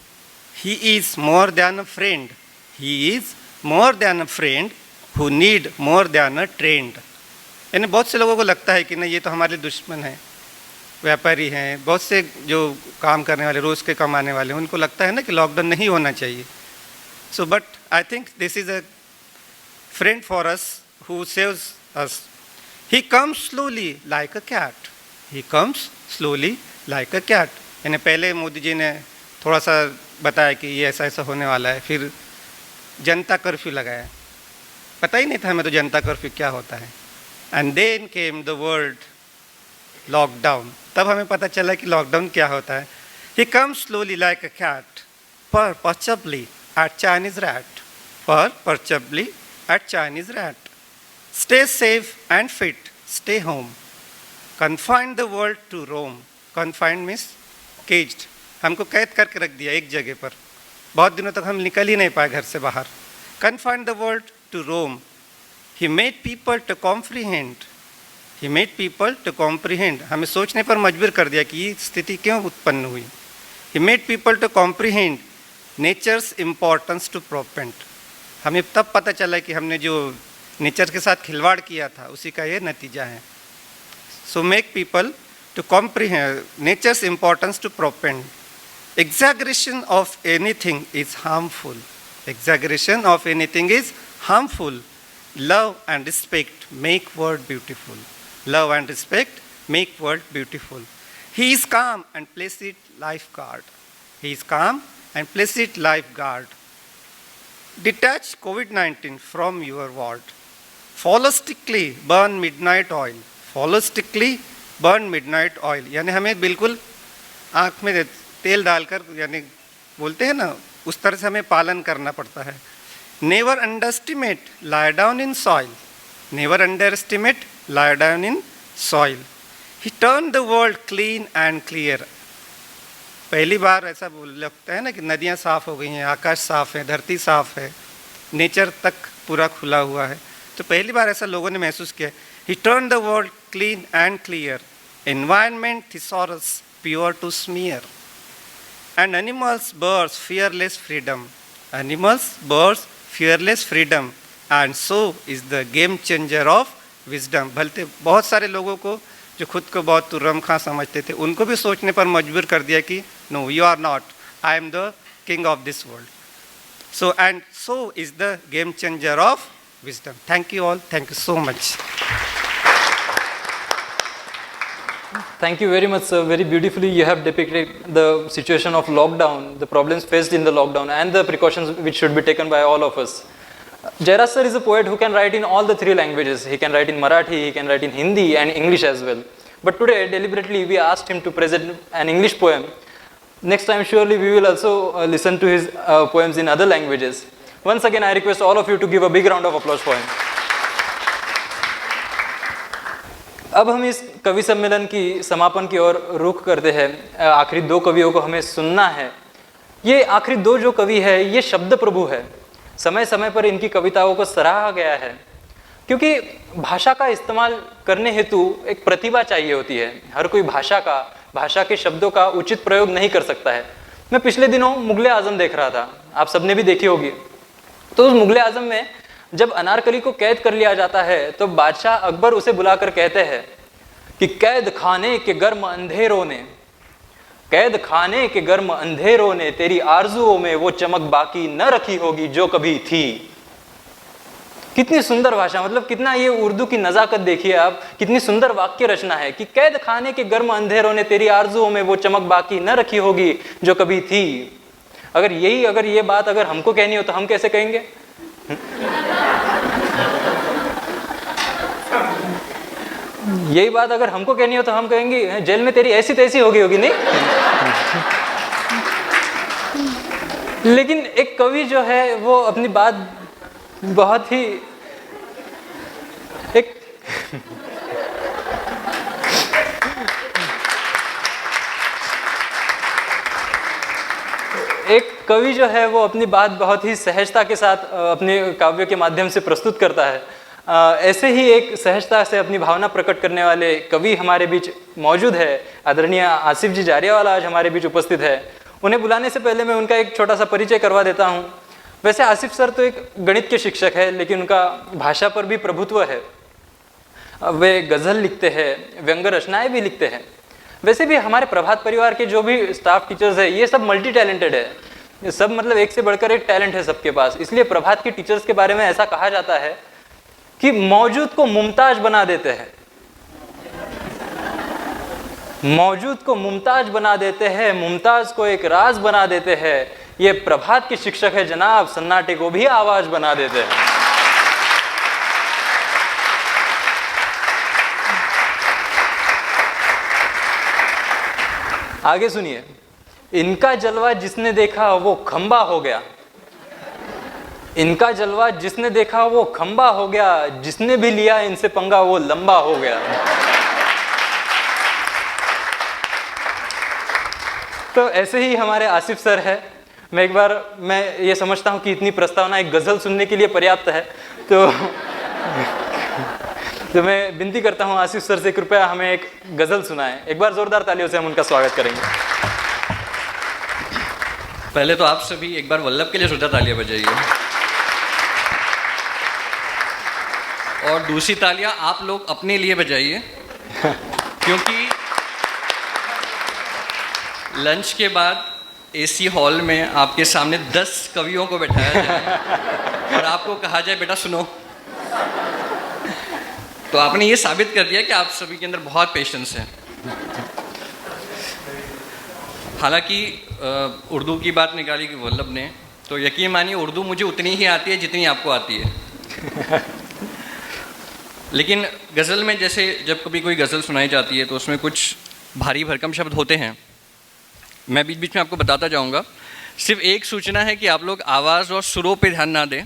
he is more than a friend. He is more than a friend who need more than a trained. यानी बहुत से लोगों को लगता है कि नहीं ये तो हमारे दुश्मन है, व्यापारी हैं, बहुत से जो काम करने वाले रोज़ के कमाने वाले हैं, उनको लगता है ना कि लॉकडाउन नहीं होना चाहिए. So but I think this is a friend for us who saves us. He comes slowly like a cat. He comes slowly like a cat. यानी पहले मोदी जी ने थोड़ा सा बताया कि ये ऐसा ऐसा होने वाला है, फिर जनता कर्फ्यू लगाया. पता ही नहीं था हमें तो जनता कर्फ्यू क्या होता है. And then came the word lockdown. तब हमें पता चला कि लॉकडाउन क्या होता है. He comes slowly like a cat purr probably ate Chinese rat. Purr probably ate Chinese rat. Stay safe and fit, stay home. Confined the world to roam. Confined means caged. हमको कैद करके रख दिया एक जगह पर. बहुत दिनों तक हम निकल ही नहीं पाए घर से बाहर. Confined the world to roam. He made people to comprehend. He made people to comprehend. हमें सोचने पर मजबूर कर दिया कि ये स्थिति क्यों उत्पन्न हुई. He made people to comprehend nature's importance to propent. हमें तब पता चला कि हमने जो नेचर के साथ खिलवाड़ किया था उसी का ये नतीजा है. So make people to comprehend nature's importance to propent. Exaggeration of anything is harmful. Exaggeration of anything is harmful. Love and respect make world beautiful. Love and respect make world beautiful. He is calm and placid lifeguard. He is calm and placid lifeguard. Detach COVID-19 from your ward. Follow strictly, burn midnight oil. Follow strictly, burn midnight oil. यानी हमें बिल्कुल आँख में तेल डालकर यानी बोलते हैं ना उस तरह से हमें पालन करना पड़ता है. Never underestimate, lie down in soil. Never underestimate, lie down in soil. He turned the world clean and clear. पहली बार ऐसा लगता है ना कि नदियाँ साफ हो गई हैं, आकाश साफ है, धरती साफ है, नेचर तक पूरा खुला हुआ है. तो पहली बार ऐसा लोगों ने महसूस किया. He turned the world clean and clear. Environment thesaurus pure to smear. And animals, birds, fearless freedom. Animals, birds, fearless freedom. And so is the game changer of wisdom. भलते बहुत सारे लोगों को जो खुद को बहुत तुर्रमखा समझते थे उनको भी सोचने पर मजबूर कर दिया कि no, you are not. I am the king of this world. So and so is the game changer of wisdom. Thank you all. Thank you so much. Thank you very much, sir. Very beautifully you have depicted the situation of lockdown, the problems faced in the lockdown and the precautions which should be taken by all of us. Jairaj sir is a poet who can write in all the three languages. He can write in Marathi, he can write in Hindi and English as well. But today, deliberately, we asked him to present an English poem. Next time, surely we will also listen to his poems in other languages. Once again, I request all of you to give a big round of applause for him. अब हम इस कवि सम्मेलन की समापन की ओर रुख करते हैं. आखिरी दो कवियों को हमें सुनना है. ये आखिरी दो जो कवि है ये शब्द प्रभु है. समय समय पर इनकी कविताओं को सराहा गया है क्योंकि भाषा का इस्तेमाल करने हेतु एक प्रतिभा चाहिए होती है. हर कोई भाषा के शब्दों का उचित प्रयोग नहीं कर सकता है. मैं पिछले दिनों मुगले आजम देख रहा था, आप सबने भी देखी होगी. तो उस मुगले आजम में जब अनारकली को कैद कर लिया जाता है तो बादशाह अकबर उसे बुलाकर कहते हैं कि कैद खाने के गर्म अंधेरों ने, कैद खाने के गर्म अंधेरों ने तेरी आरजुओं में वो चमक बाकी न रखी होगी जो कभी थी. कितनी सुंदर भाषा, मतलब कितना ये उर्दू की नजाकत देखिए आप, कितनी सुंदर वाक्य रचना है कि कैद खाने के गर्म अंधेरों ने तेरी आरजुओं में वो चमक बाकी न रखी होगी जो कभी थी. अगर ये बात अगर हमको कहनी हो तो हम कैसे कहेंगे? यही बात अगर हमको कहनी हो तो हम कहेंगे जेल में तेरी ऐसी तैसी होगी नहीं. लेकिन एक कवि जो है वो अपनी बात बहुत ही एक कवि जो है वो अपनी बात बहुत ही सहजता के साथ अपने काव्य के माध्यम से प्रस्तुत करता है. ऐसे ही एक सहजता से अपनी भावना प्रकट करने वाले कवि हमारे बीच मौजूद है। आदरणीय आसिफ जी जारियावाला आज हमारे बीच उपस्थित है। उन्हें बुलाने से पहले मैं उनका एक छोटा सा परिचय करवा देता हूँ। वैसे आसिफ सर तो एक गणित के शिक्षक है, लेकिन उनका भाषा पर भी प्रभुत्व है। वे गज़ल लिखते हैं, व्यंग रचनाएं भी लिखते हैं। वैसे भी हमारे प्रभात परिवार के जो भी स्टाफ टीचर्स है, ये सब मल्टी टैलेंटेड है। ये सब मतलब एक से बढ़कर एक टैलेंट है सबके पास। इसलिए प्रभात के टीचर्स के बारे में ऐसा कहा जाता है कि मौजूद को मुमताज बना देते हैं, मौजूद को मुमताज बना देते हैं, मुमताज को एक राज बना देते हैं। ये प्रभात के शिक्षक है जनाब, सन्नाटे को भी आवाज बना देते हैं। आगे सुनिए, इनका जलवा जिसने देखा वो खंबा हो गया। इनका जलवा जिसने देखा वो खंबा हो गया, जिसने भी लिया इनसे पंगा वो लंबा हो गया। तो ऐसे ही हमारे आसिफ सर है। मैं ये समझता हूँ कि इतनी प्रस्तावना एक गज़ल सुनने के लिए पर्याप्त है। तो मैं विनती करता हूँ आसिफ सर से, कृपया हमें एक गज़ल सुनाएं। एक बार जोरदार तालियों से हम उनका स्वागत करेंगे। पहले तो आप सभी एक बार वल्लभ के लिए जोरदार तालियां बजाइए, और दूसरी तालियां आप लोग अपने लिए बजाइए, क्योंकि लंच के बाद एसी हॉल में आपके सामने 10 कवियों को बैठाया जाए और आपको कहा जाए बेटा सुनो, तो आपने ये साबित कर दिया कि आप सभी के अंदर बहुत पेशेंस है। हालांकि उर्दू की बात निकाली कि वल्लभ ने, तो यकीन मानिए उर्दू मुझे उतनी ही आती है जितनी आपको आती है। लेकिन गज़ल में जैसे जब कभी कोई गज़ल सुनाई जाती है तो उसमें कुछ भारी भरकम शब्द होते हैं। मैं बीच बीच में आपको बताता जाऊंगा। सिर्फ एक सूचना है कि आप लोग आवाज़ और सुरों पे ध्यान ना दें,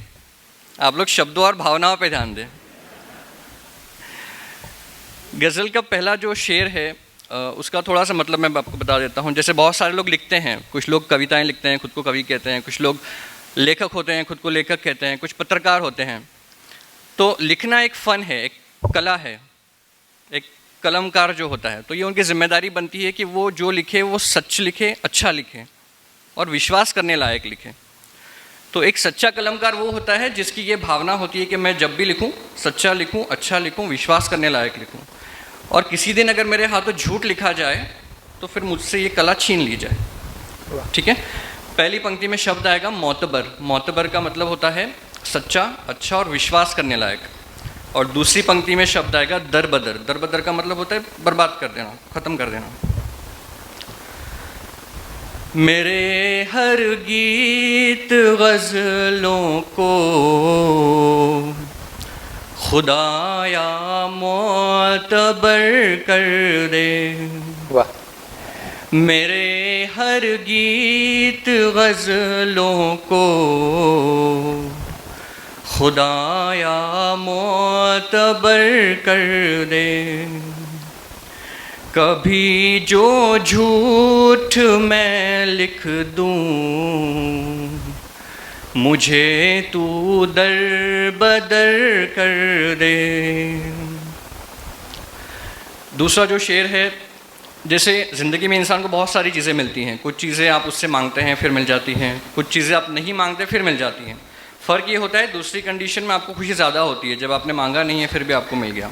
आप लोग शब्दों और भावनाओं पे ध्यान दें। गज़ल का पहला जो शेर है उसका थोड़ा सा मतलब मैं आपको बता देता हूँ। जैसे बहुत सारे लोग लिखते हैं, कुछ लोग कविताएं लिखते हैं, खुद को कवि कहते हैं, कुछ लोग लेखक होते हैं, खुद को लेखक कहते हैं, कुछ पत्रकार होते हैं। तो लिखना एक फ़न है, एक कला है, एक कलमकार जो होता है, तो ये उनकी जिम्मेदारी बनती है कि वो जो लिखे वो सच लिखे, अच्छा लिखे और विश्वास करने लायक लिखे। तो एक सच्चा कलमकार वो होता है जिसकी ये भावना होती है कि मैं जब भी लिखूं सच्चा लिखूं, अच्छा लिखूं, विश्वास करने लायक लिखूं, और किसी दिन अगर मेरे हाथों झूठ लिखा जाए तो फिर मुझसे ये कला छीन ली जाए। ठीक है। पहली पंक्ति में शब्द आएगा मोतबर। मोतबर का मतलब होता है सच्चा, अच्छा और विश्वास करने लायक। और दूसरी पंक्ति में शब्द आएगा दरबदर। दरबदर का मतलब होता है बर्बाद कर देना, ख़त्म कर देना। मेरे हर गीत गज़लों को खुदाया मोतबर कर दे। वाह। मेरे हर गीत गज़लों को खुदाया मोतबर कर दे। कभी जो झूठ मैं लिख दूं मुझे तू दर बदर कर दे। दूसरा जो शेर है, जैसे ज़िंदगी में इंसान को बहुत सारी चीज़ें मिलती हैं। कुछ चीज़ें आप उससे मांगते हैं फिर मिल जाती हैं, कुछ चीज़ें आप नहीं मांगते फिर मिल जाती हैं। फ़र्क ये होता है दूसरी कंडीशन में आपको खुशी ज़्यादा होती है, जब आपने मांगा नहीं है फिर भी आपको मिल गया।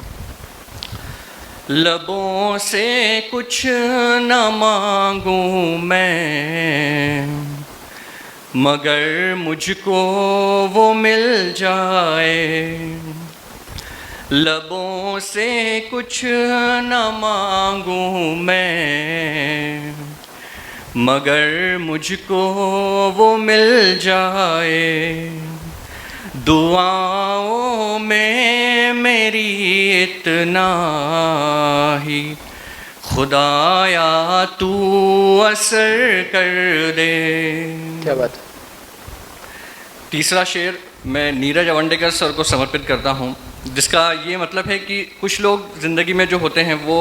लबों से कुछ न मांगूं मैं मगर मुझको वो मिल जाए। लबों से कुछ न मांगूं मैं मगर मुझको वो मिल जाए। दुआओं में मेरी इतना ही खुदाया तू असर कर दे। क्या बात। तीसरा शेर मैं नीरज अवंडेकर सर को समर्पित करता हूँ, जिसका ये मतलब है कि कुछ लोग ज़िंदगी में जो होते हैं वो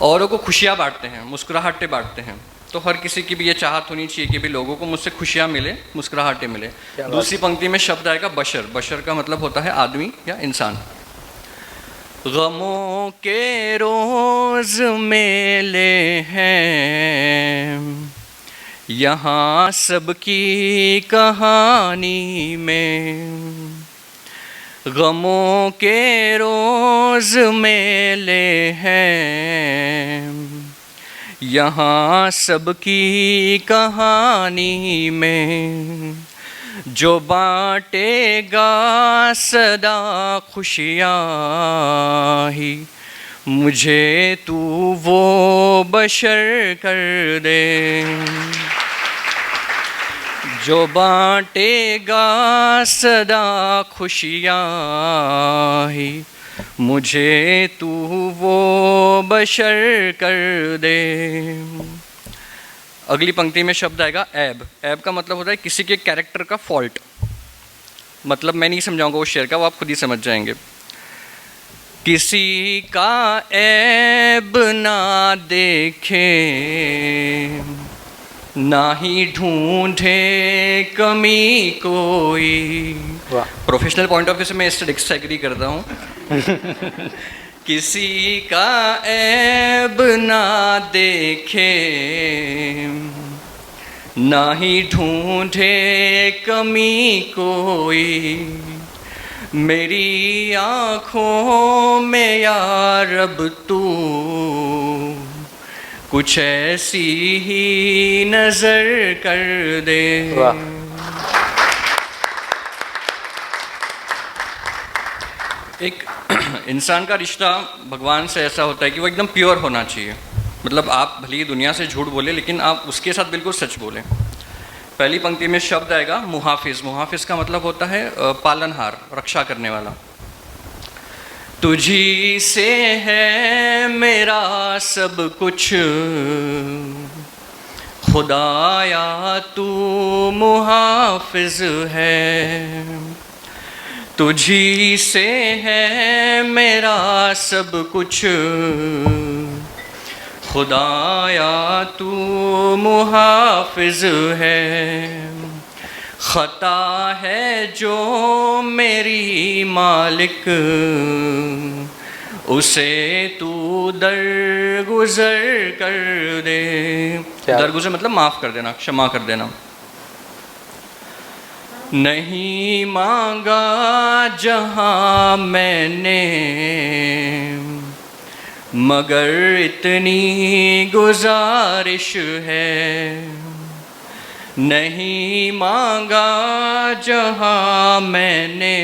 औरों को खुशियाँ बांटते हैं, मुस्कुराहटें बांटते हैं। तो हर किसी की भी ये चाहत होनी चाहिए कि भी लोगों को मुझसे खुशियाँ मिले, मुस्कुराहटें मिले। दूसरी पंक्ति में शब्द आएगा बशर। बशर का मतलब होता है आदमी या इंसान। गमों के रोज मेले हैं यहाँ सबकी कहानी में, गमों के रोज मेले हैं यहाँ सबकी कहानी में, जो बांटेगा सदा खुशियाँ ही मुझे तू वो बशर कर दे, जो बांटेगा सदा खुशियाँ ही मुझे तू वो बशर कर दे। अगली पंक्ति में शब्द आएगा ऐब। ऐब का मतलब होता है किसी के कैरेक्टर का फॉल्ट। मतलब मैं नहीं समझाऊंगा उस शेर का, वो आप खुद ही समझ जाएंगे। किसी का ऐब ना देखे, ना ही ढूंढे कमी कोई। प्रोफेशनल पॉइंट ऑफ व्यू से मैं इससे डिसएग्री करता हूँ। किसी का ऐब ना देखे, ना ही ढूंढे कमी कोई, मेरी आँखों में या रब तू कुछ ऐसी ही नजर कर दे। एक इंसान का रिश्ता भगवान से ऐसा होता है कि वो एकदम प्योर होना चाहिए। मतलब आप भले ही दुनिया से झूठ बोले लेकिन आप उसके साथ बिल्कुल सच बोलें। पहली पंक्ति में शब्द आएगा मुहाफिज। मुहाफिज का मतलब होता है पालनहार, रक्षा करने वाला। तुझी से है मेरा सब कुछ, खुदाया तू मुहाफिज है। तुझी से है मेरा सब कुछ, खुदाया तू मुहाफिज है। खता है जो मेरी मालिक, उसे तू दरगुजर कर दे। दरगुजर मतलब माफ़ कर देना, क्षमा कर देना। नहीं मांगा जहाँ मैंने, मगर इतनी गुजारिश है। नहीं मांगा जहाँ मैंने,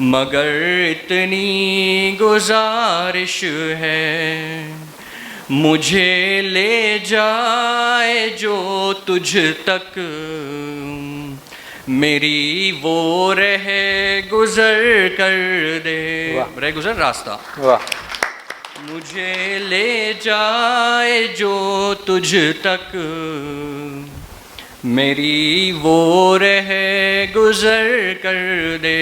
मगर इतनी गुजारिश है। मुझे ले जाए जो तुझ तक, मेरी वो रह गुजर कर दे। रह गुजर रास्ता। वाह। मुझे ले जाए जो तुझ तक, मेरी वो रह गुजर कर दे।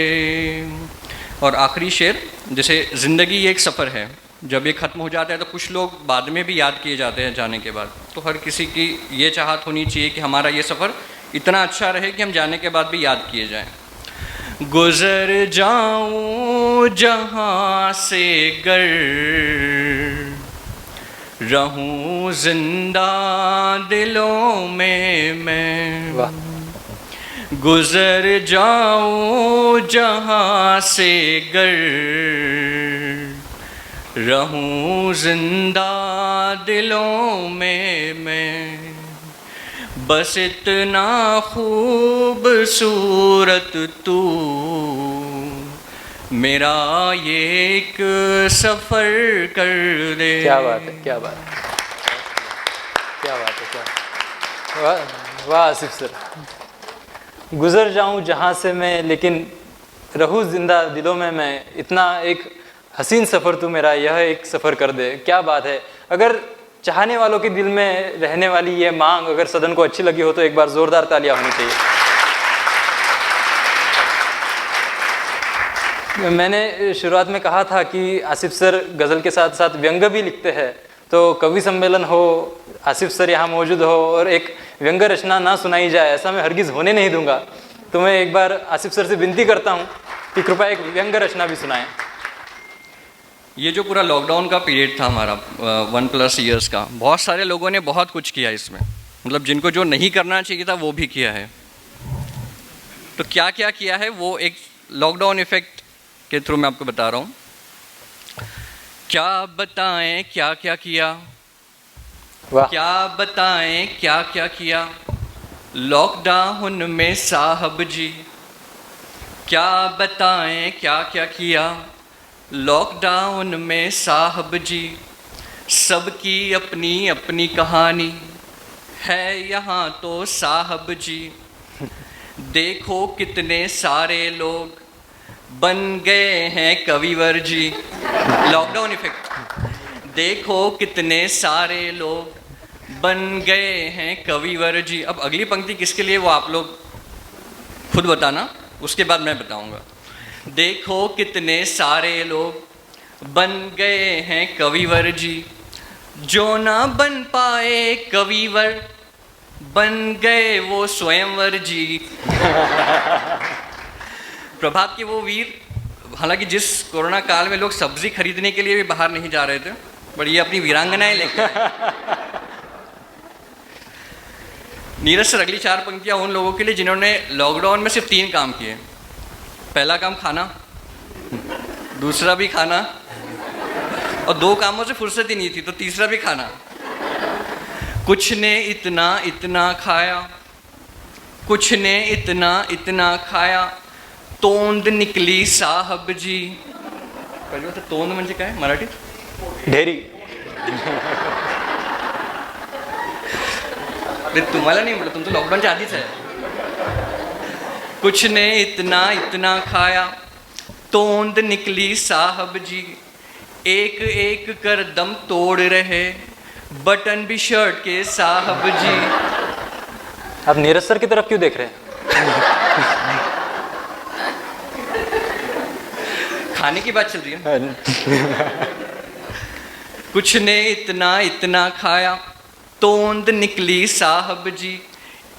और आखिरी शेर, जैसे ज़िंदगी एक सफ़र है, जब ये ख़त्म हो जाता है तो कुछ लोग बाद में भी याद किए जाते हैं जाने के बाद। तो हर किसी की ये चाहत होनी चाहिए कि हमारा ये सफ़र इतना अच्छा रहे कि हम जाने के बाद भी याद किए जाएं। गुज़र जाऊं जहाँ से गर, रहूं जिंदा दिलों में मैं। गुज़र जाऊं जहाँ से गर, रहूं जिंदा दिलों में मैं। बस इतना खूबसूरत तू मेरा ये एक सफ़र कर दे। क्या बात है, क्या बात है, क्या बात है, क्या वाह वाह आसिफ सर। गुज़र जाऊं जहाँ से मैं, लेकिन रहूं जिंदा दिलों में मैं। इतना एक हसीन सफ़र तू मेरा यह एक सफ़र कर दे। क्या बात है। अगर चाहने वालों के दिल में रहने वाली ये मांग अगर सदन को अच्छी लगी हो तो एक बार ज़ोरदार तालियां होनी चाहिए। मैंने शुरुआत में कहा था कि आसिफ सर गज़ल के साथ साथ व्यंग्य भी लिखते हैं, तो कवि सम्मेलन हो, आसिफ सर यहाँ मौजूद हो और एक व्यंग्य रचना ना सुनाई जाए, ऐसा मैं हरगिज़ होने नहीं दूंगा। तो मैं एक बार आसिफ सर से विनती करता हूँ कि कृपया एक व्यंग्य रचना भी सुनाएं। ये जो पूरा लॉकडाउन का पीरियड था हमारा 1+ ईयर्स का, बहुत सारे लोगों ने बहुत कुछ किया इसमें, मतलब जिनको जो नहीं करना चाहिए था वो भी किया है। तो क्या क्या किया है वो एक लॉकडाउन इफेक्ट के थ्रू मैं आपको बता रहा हूँ। क्या बताएं क्या क्या किया, वाह। क्या बताएं क्या क्या किया लॉकडाउन में साहब जी, क्या बताएं क्या क्या किया लॉकडाउन में साहब जी। सबकी अपनी अपनी कहानी है यहाँ तो साहब जी। देखो कितने सारे लोग बन गए हैं कविवर जी। Lockdown effect. देखो कितने सारे लोग बन गए हैं कविवर जी। अब अगली पंक्ति किसके लिए वो आप लोग खुद बताना, उसके बाद मैं बताऊंगा। देखो कितने सारे लोग बन गए हैं कविवर जी, जो ना बन पाए कविवर बन गए वो स्वयंवर जी। प्रभात के वो वीर, हालांकि जिस कोरोना काल में लोग सब्जी खरीदने के लिए भी बाहर नहीं जा रहे थे, बट ये अपनी वीरांगनाएं लेकर आए। नीरज सर, अगली 4 पंक्तियां उन लोगों के लिए जिन्होंने लॉकडाउन में सिर्फ 3 काम किए। पहला काम खाना, दूसरा भी खाना, और 2 कामों से फुर्सत ही नहीं थी तो तीसरा भी खाना। कुछ ने इतना इतना खाया, कुछ ने इतना इतना खाया, तोंद निकली साहब जी। पहली बात तोंद म्हणजे काय मराठीत? ढेरी। तुम्हाला नाही म्हटलं, तुमचं लॉकडाऊनच्या आधीच आहे। कुछ ने इतना इतना खाया, तोंद निकली साहब जी। एक एक कर दम तोड़ रहे बटन भी शर्ट के साहब जी। आप नीरज सर की तरफ क्यों देख रहे हैं? खाने की बात चल रही है। कुछ ने इतना इतना खाया, तोंद निकली साहब जी।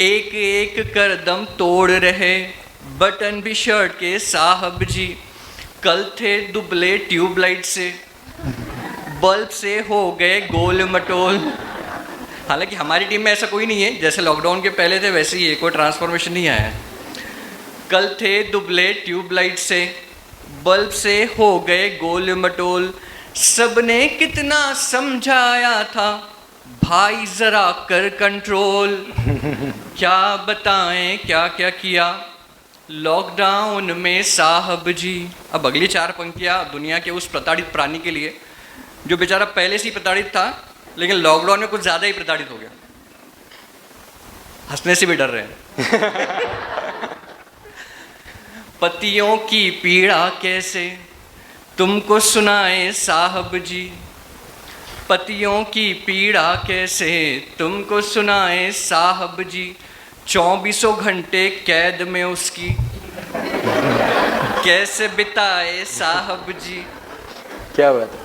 एक एक कर दम तोड़ रहे बटन भी शर्ट के साहब जी। कल थे दुबले ट्यूबलाइट से, बल्ब से हो गए गोल मटोल। हालांकि हमारी टीम में ऐसा कोई नहीं है, जैसे लॉकडाउन के पहले थे वैसे ही है, कोई ट्रांसफॉर्मेशन नहीं आया है। कल थे दुबले ट्यूबलाइट से, बल्ब से हो गए गोल मटोल। सबने कितना समझाया था भाई जरा कर कंट्रोल। क्या बताएं क्या क्या किया लॉकडाउन में साहब जी। अब अगली 4 पंक्तियां दुनिया के उस प्रताड़ित प्राणी के लिए जो बेचारा पहले से ही प्रताड़ित था लेकिन लॉकडाउन में कुछ ज़्यादा ही प्रताड़ित हो गया। हंसने से भी डर रहे हैं। पतियों की पीड़ा कैसे तुमको सुनाए साहब जी। पतियों की पीड़ा कैसे तुमको सुनाए साहब जी। 24 घंटे कैद में उसकी कैसे बिताए साहब जी। क्या बात है।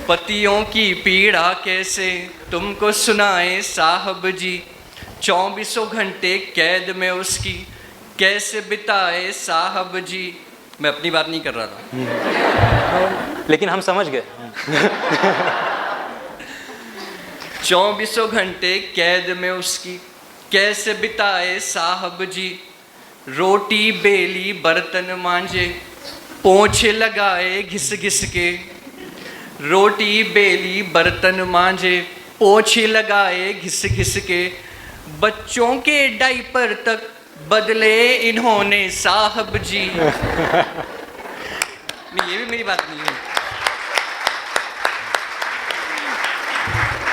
पतियों की पीड़ा कैसे तुमको सुनाए साहब जी। 24 घंटे कैद में उसकी कैसे बिताए साहब जी। मैं अपनी बात नहीं कर रहा था, लेकिन हम समझ गए। 24 घंटे कैद में उसकी कैसे बिताए साहब जी। रोटी बेली बर्तन मांजे पोंछे लगाए घिस घिस के। रोटी बेली बर्तन मांजे पोंछे लगाए घिस घिस के। बच्चों के डायपर तक बदले इन्होंने साहब जी। नहीं, ये भी मेरी बात नहीं है।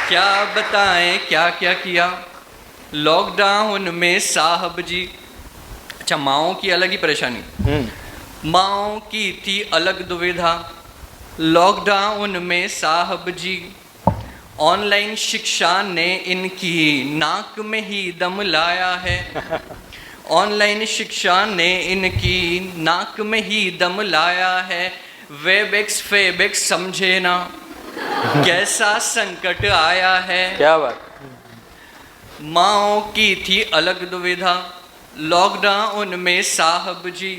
क्या बताएं क्या क्या किया लॉकडाउन में साहब जी। अच्छा, माँओं की अलग ही परेशानी। माँओं की थी अलग दुविधा लॉकडाउन में साहब जी। ऑनलाइन शिक्षा ने इनकी नाक में ही दम लाया है। ऑनलाइन शिक्षा ने इनकी नाक में ही दम लाया है। वेबएक्स फेबएक्स समझे ना कैसा संकट आया है। क्या बात। माँओं की थी अलग दुविधा लॉकडाउन में साहब जी।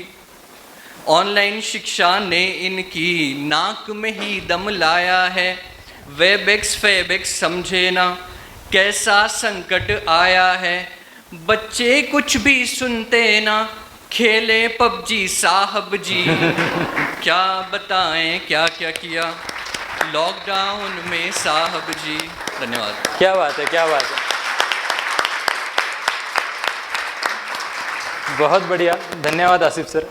ऑनलाइन शिक्षा ने इनकी नाक में ही दम लाया है। वेबएक्स फेबएक्स समझे ना कैसा संकट आया है। बच्चे कुछ भी सुनते ना, खेले पबजी साहब जी। क्या बताएं क्या क्या किया लॉकडाउन में साहब जी। धन्यवाद। क्या बात है, क्या बात है, बहुत बढ़िया, धन्यवाद आसिफ सर।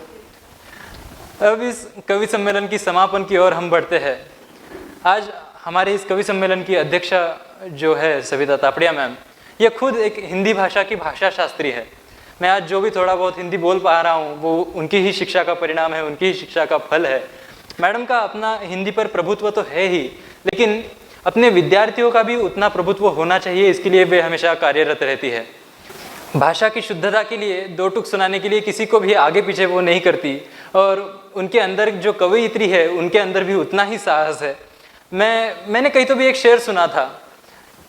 अब इस कवि सम्मेलन की समापन की ओर हम बढ़ते हैं। आज हमारे इस कवि सम्मेलन की अध्यक्षा जो है सविता तापड़िया मैम, ये खुद एक हिंदी भाषा की भाषा शास्त्री है। मैं आज जो भी थोड़ा बहुत हिंदी बोल पा रहा हूँ वो उनकी ही शिक्षा का परिणाम है, उनकी ही शिक्षा का फल है। मैडम का अपना हिंदी पर प्रभुत्व तो है ही, लेकिन अपने विद्यार्थियों का भी उतना प्रभुत्व होना चाहिए, इसके लिए वे हमेशा कार्यरत रहती है। भाषा की शुद्धता के लिए दो टूक सुनाने के लिए किसी को भी आगे पीछे वो नहीं करती, और उनके अंदर जो कवयित्री है उनके अंदर भी उतना ही साहस है। मैंने कहीं तो भी एक शेर सुना था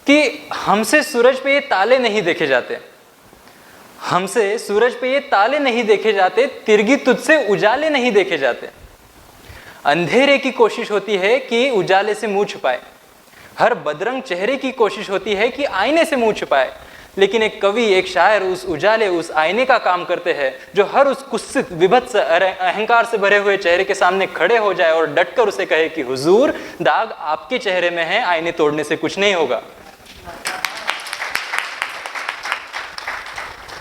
कि हमसे सूरज पे ये ताले नहीं देखे जाते, हमसे सूरज पे ये ताले नहीं देखे जाते, तिरगी तुझसे उजाले नहीं देखे जाते। अंधेरे की कोशिश होती है कि उजाले से मुंह छुपाए, हर बदरंग चेहरे की कोशिश होती है कि आईने से मुंह छुपाए, लेकिन एक कवि, एक शायर उस उजाले, उस आईने का काम करते हैं जो हर उस कुत्सित विभत्स अहंकार से भरे हुए चेहरे के सामने खड़े हो जाए और डटकर उसे कहे कि हुजूर, दाग आपके चेहरे में है, आईने तोड़ने से कुछ नहीं होगा।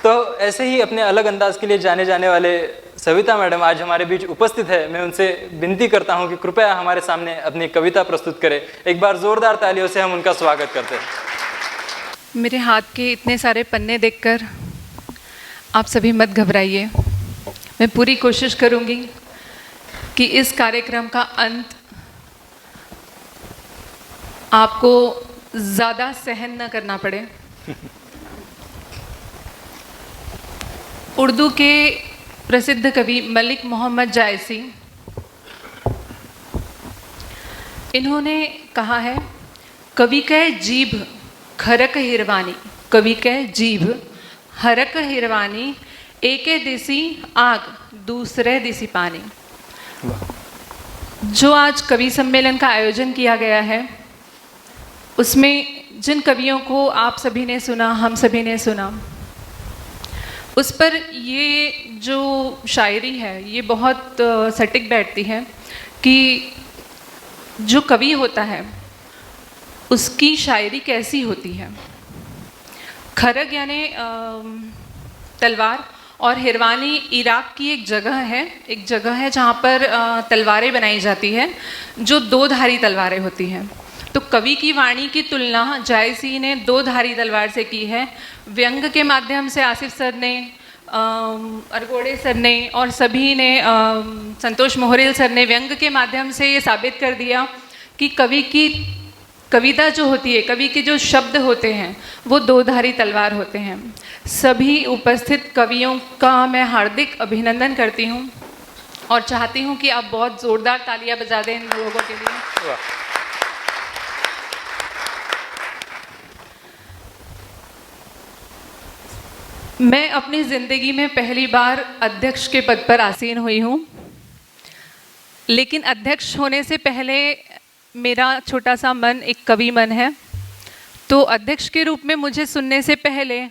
तो ऐसे ही अपने अलग अंदाज के लिए जाने जाने वाले सविता मैडम आज हमारे बीच उपस्थित है। मैं उनसे विनती करता हूं कि कृपया हमारे सामने अपनी कविता प्रस्तुत करें। एक बार जोरदार तालियों से हम उनका स्वागत करते हैं। मेरे हाथ के इतने सारे पन्ने देखकर आप सभी मत घबराइए। मैं पूरी कोशिश करूंगी कि इस कार्यक्रम का अंत आपको ज़्यादा सहन न करना पड़े। उर्दू के प्रसिद्ध कवि मलिक मोहम्मद जायसी, इन्होंने कहा है, कवि कह जीभ खरक हिरवानी, कवि कह जीभ हरक हिरवानी, एके दिसी आग दूसरे दिसी पानी। जो आज कवि सम्मेलन का आयोजन किया गया है उसमें जिन कवियों को आप सभी ने सुना, हम सभी ने सुना, उस पर ये जो शायरी है ये बहुत सटीक बैठती है कि जो कवि होता है उसकी शायरी कैसी होती है। खरग यानी तलवार, और हिरवानी इराक की एक जगह है जहाँ पर तलवारें बनाई जाती हैं जो दो धारी तलवारें होती हैं। तो कवि की वाणी की तुलना जायसी ने दो धारी तलवार से की है। व्यंग के माध्यम से आसिफ सर ने, अरगोड़े सर ने और सभी ने, संतोष मोहरिल सर ने व्यंग के माध्यम से ये साबित कर दिया कि कवि की कविता जो होती है, कवि के जो शब्द होते हैं वो दो धारी तलवार होते हैं। सभी उपस्थित कवियों का मैं हार्दिक अभिनंदन करती हूँ और चाहती हूँ कि आप बहुत ज़ोरदार तालियां बजा दें इन लोगों के लिए। मैं अपनी ज़िंदगी में पहली बार अध्यक्ष के पद पर आसीन हुई हूँ, लेकिन अध्यक्ष होने से पहले मेरा छोटा सा मन एक कवि मन है। तो अध्यक्ष के रूप में मुझे सुनने से पहले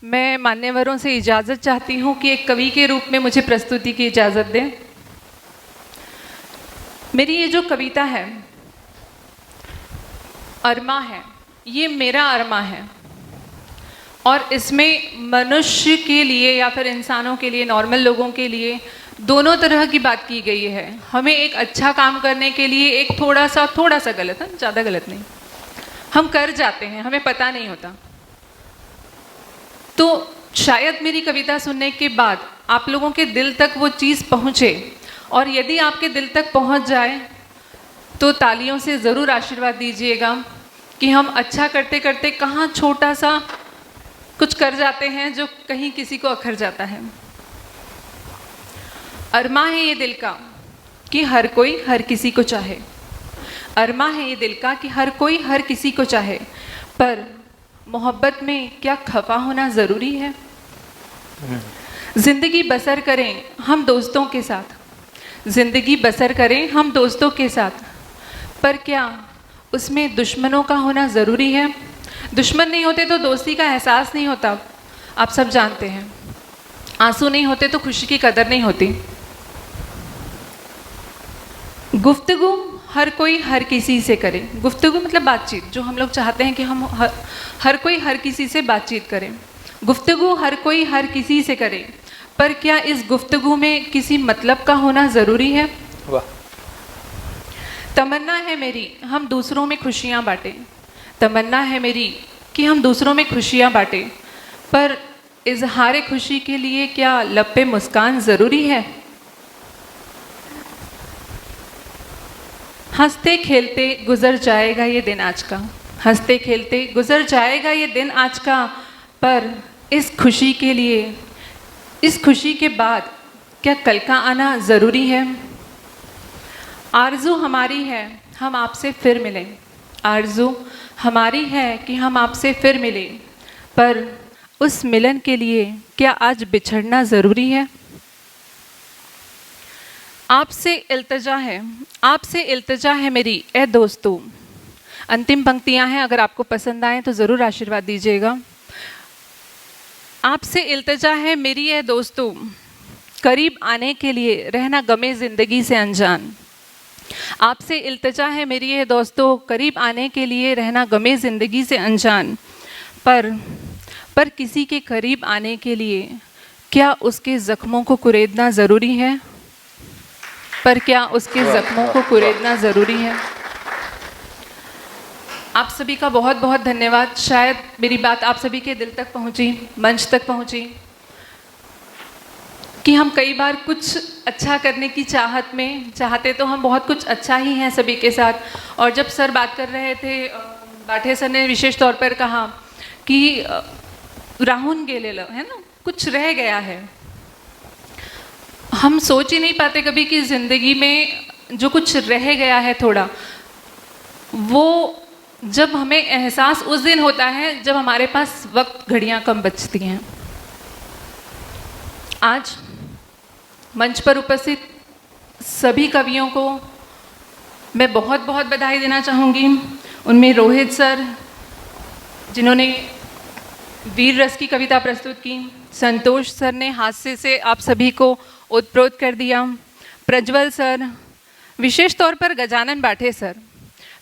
मैं मान्यवरों से इजाज़त चाहती हूँ कि एक कवि के रूप में मुझे प्रस्तुति की इजाज़त दें। मेरी ये जो कविता है अरमा है, ये मेरा अरमा है और इसमें मनुष्य के लिए या फिर इंसानों के लिए, नॉर्मल लोगों के लिए दोनों तरह की बात की गई है। हमें एक अच्छा काम करने के लिए एक थोड़ा सा गलत है, ज़्यादा गलत नहीं, हम कर जाते हैं, हमें पता नहीं होता। तो शायद मेरी कविता सुनने के बाद आप लोगों के दिल तक वो चीज़ पहुँचे, और यदि आपके दिल तक पहुँच जाए तो तालियों से ज़रूर आशीर्वाद दीजिएगा कि हम अच्छा करते करते कहाँ छोटा सा कुछ कर जाते हैं जो कहीं किसी को अखर जाता है। अरमा है ये दिल का कि हर कोई हर किसी को चाहे, अरमा है ये दिल का कि हर कोई हर किसी को चाहे, पर मोहब्बत में क्या खफा होना ज़रूरी है? ज़िंदगी बसर करें हम दोस्तों के साथ, ज़िंदगी बसर करें हम दोस्तों के साथ, पर क्या उसमें दुश्मनों का होना ज़रूरी है? दुश्मन नहीं होते तो दोस्ती का एहसास नहीं होता, आप सब जानते हैं। आंसू नहीं होते तो खुशी की कदर नहीं होती। गुफ्तगू हर कोई हर किसी से करे। गुफ्तगू मतलब बातचीत, जो हम लोग चाहते हैं कि हम हर कोई हर किसी से बातचीत करें। गुफ्तगू हर कोई हर किसी से करे, पर क्या इस गुफ्तगू में किसी मतलब का होना ज़रूरी है? वाह। तमन्ना है मेरी हम दूसरों में खुशियाँ बांटें। तमन्ना है मेरी कि हम दूसरों में खुशियाँ बांटें, पर इजहार खुशी के लिए क्या लब पे मुस्कान ज़रूरी है? हंसते खेलते गुजर जाएगा ये दिन आज का, हंसते खेलते गुजर जाएगा ये दिन आज का, पर इस खुशी के लिए, इस खुशी के बाद क्या कल का आना ज़रूरी है? आरज़ू हमारी है हम आपसे फिर मिलें। आरज़ू हमारी है कि हम आपसे फिर मिलें, पर उस मिलन के लिए क्या आज बिछड़ना ज़रूरी है? आपसे इल्तिजा है मेरी ए दोस्तों। अंतिम पंक्तियां हैं, अगर आपको पसंद आए तो ज़रूर आशीर्वाद दीजिएगा। आपसे इल्तिजा है मेरी ए दोस्तों, करीब आने के लिए रहना गमे ज़िंदगी से अनजान। आपसे इल्तिजा है मेरी ए दोस्तों, करीब आने के लिए रहना गमे ज़िंदगी से अनजान, पर किसी के करीब आने के लिए क्या उसके ज़ख्मों को कुरेदना ज़रूरी है? पर क्या उसके ज़ख्मों को कुरेदना ज़रूरी है? आप सभी का बहुत बहुत धन्यवाद। शायद मेरी बात आप सभी के दिल तक पहुंची, मंच तक पहुंची, कि हम कई बार कुछ अच्छा करने की चाहत में चाहते तो हम बहुत कुछ अच्छा ही हैं सभी के साथ। और जब सर बात कर रहे थे, बाठे सर ने विशेष तौर पर कहा कि राहुल गेलेलं है ना, कुछ रह गया है। हम सोच ही नहीं पाते कभी कि ज़िंदगी में जो कुछ रह गया है थोड़ा, वो जब हमें एहसास उस दिन होता है जब हमारे पास वक्त घड़ियां कम बचती हैं। आज मंच पर उपस्थित सभी कवियों को मैं बहुत बहुत बधाई देना चाहूँगी। उनमें रोहित सर जिन्होंने वीर रस की कविता प्रस्तुत की, संतोष सर ने हास्य से आप सभी को उत्प्रोत कर दिया, प्रज्वल सर, विशेष तौर पर गजानन बाठे सर।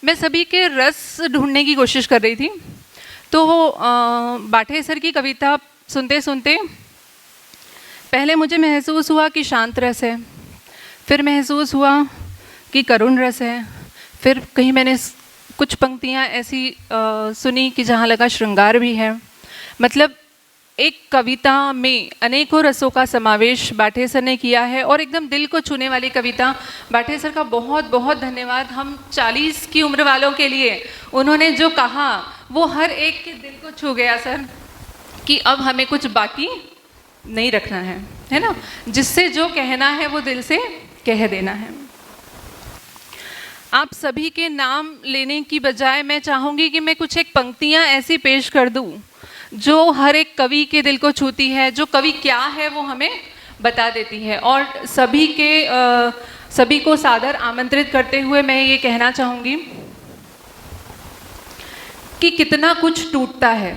मैं सभी के रस ढूंढने की कोशिश कर रही थी, तो बाठे सर की कविता सुनते सुनते पहले मुझे महसूस हुआ कि शांत रस है, फिर महसूस हुआ कि करुण रस है, फिर कहीं मैंने कुछ पंक्तियाँ ऐसी सुनी कि जहाँ लगा श्रृंगार भी है। मतलब एक कविता में अनेकों रसों का समावेश बाठे सर ने किया है, और एकदम दिल को छूने वाली कविता। बाठे सर का बहुत बहुत धन्यवाद। हम 40 की उम्र वालों के लिए उन्होंने जो कहा वो हर एक के दिल को छू गया सर, कि अब हमें कुछ बाकी नहीं रखना है ना, जिससे जो कहना है वो दिल से कह देना है। आप सभी के नाम लेने की बजाय मैं चाहूँगी कि मैं कुछ एक पंक्तियाँ ऐसी पेश कर दूँ जो हर एक कवि के दिल को छूती है, जो कवि क्या है वो हमें बता देती है। और सभी को सादर आमंत्रित करते हुए मैं ये कहना चाहूँगी कि कितना कुछ टूटता है,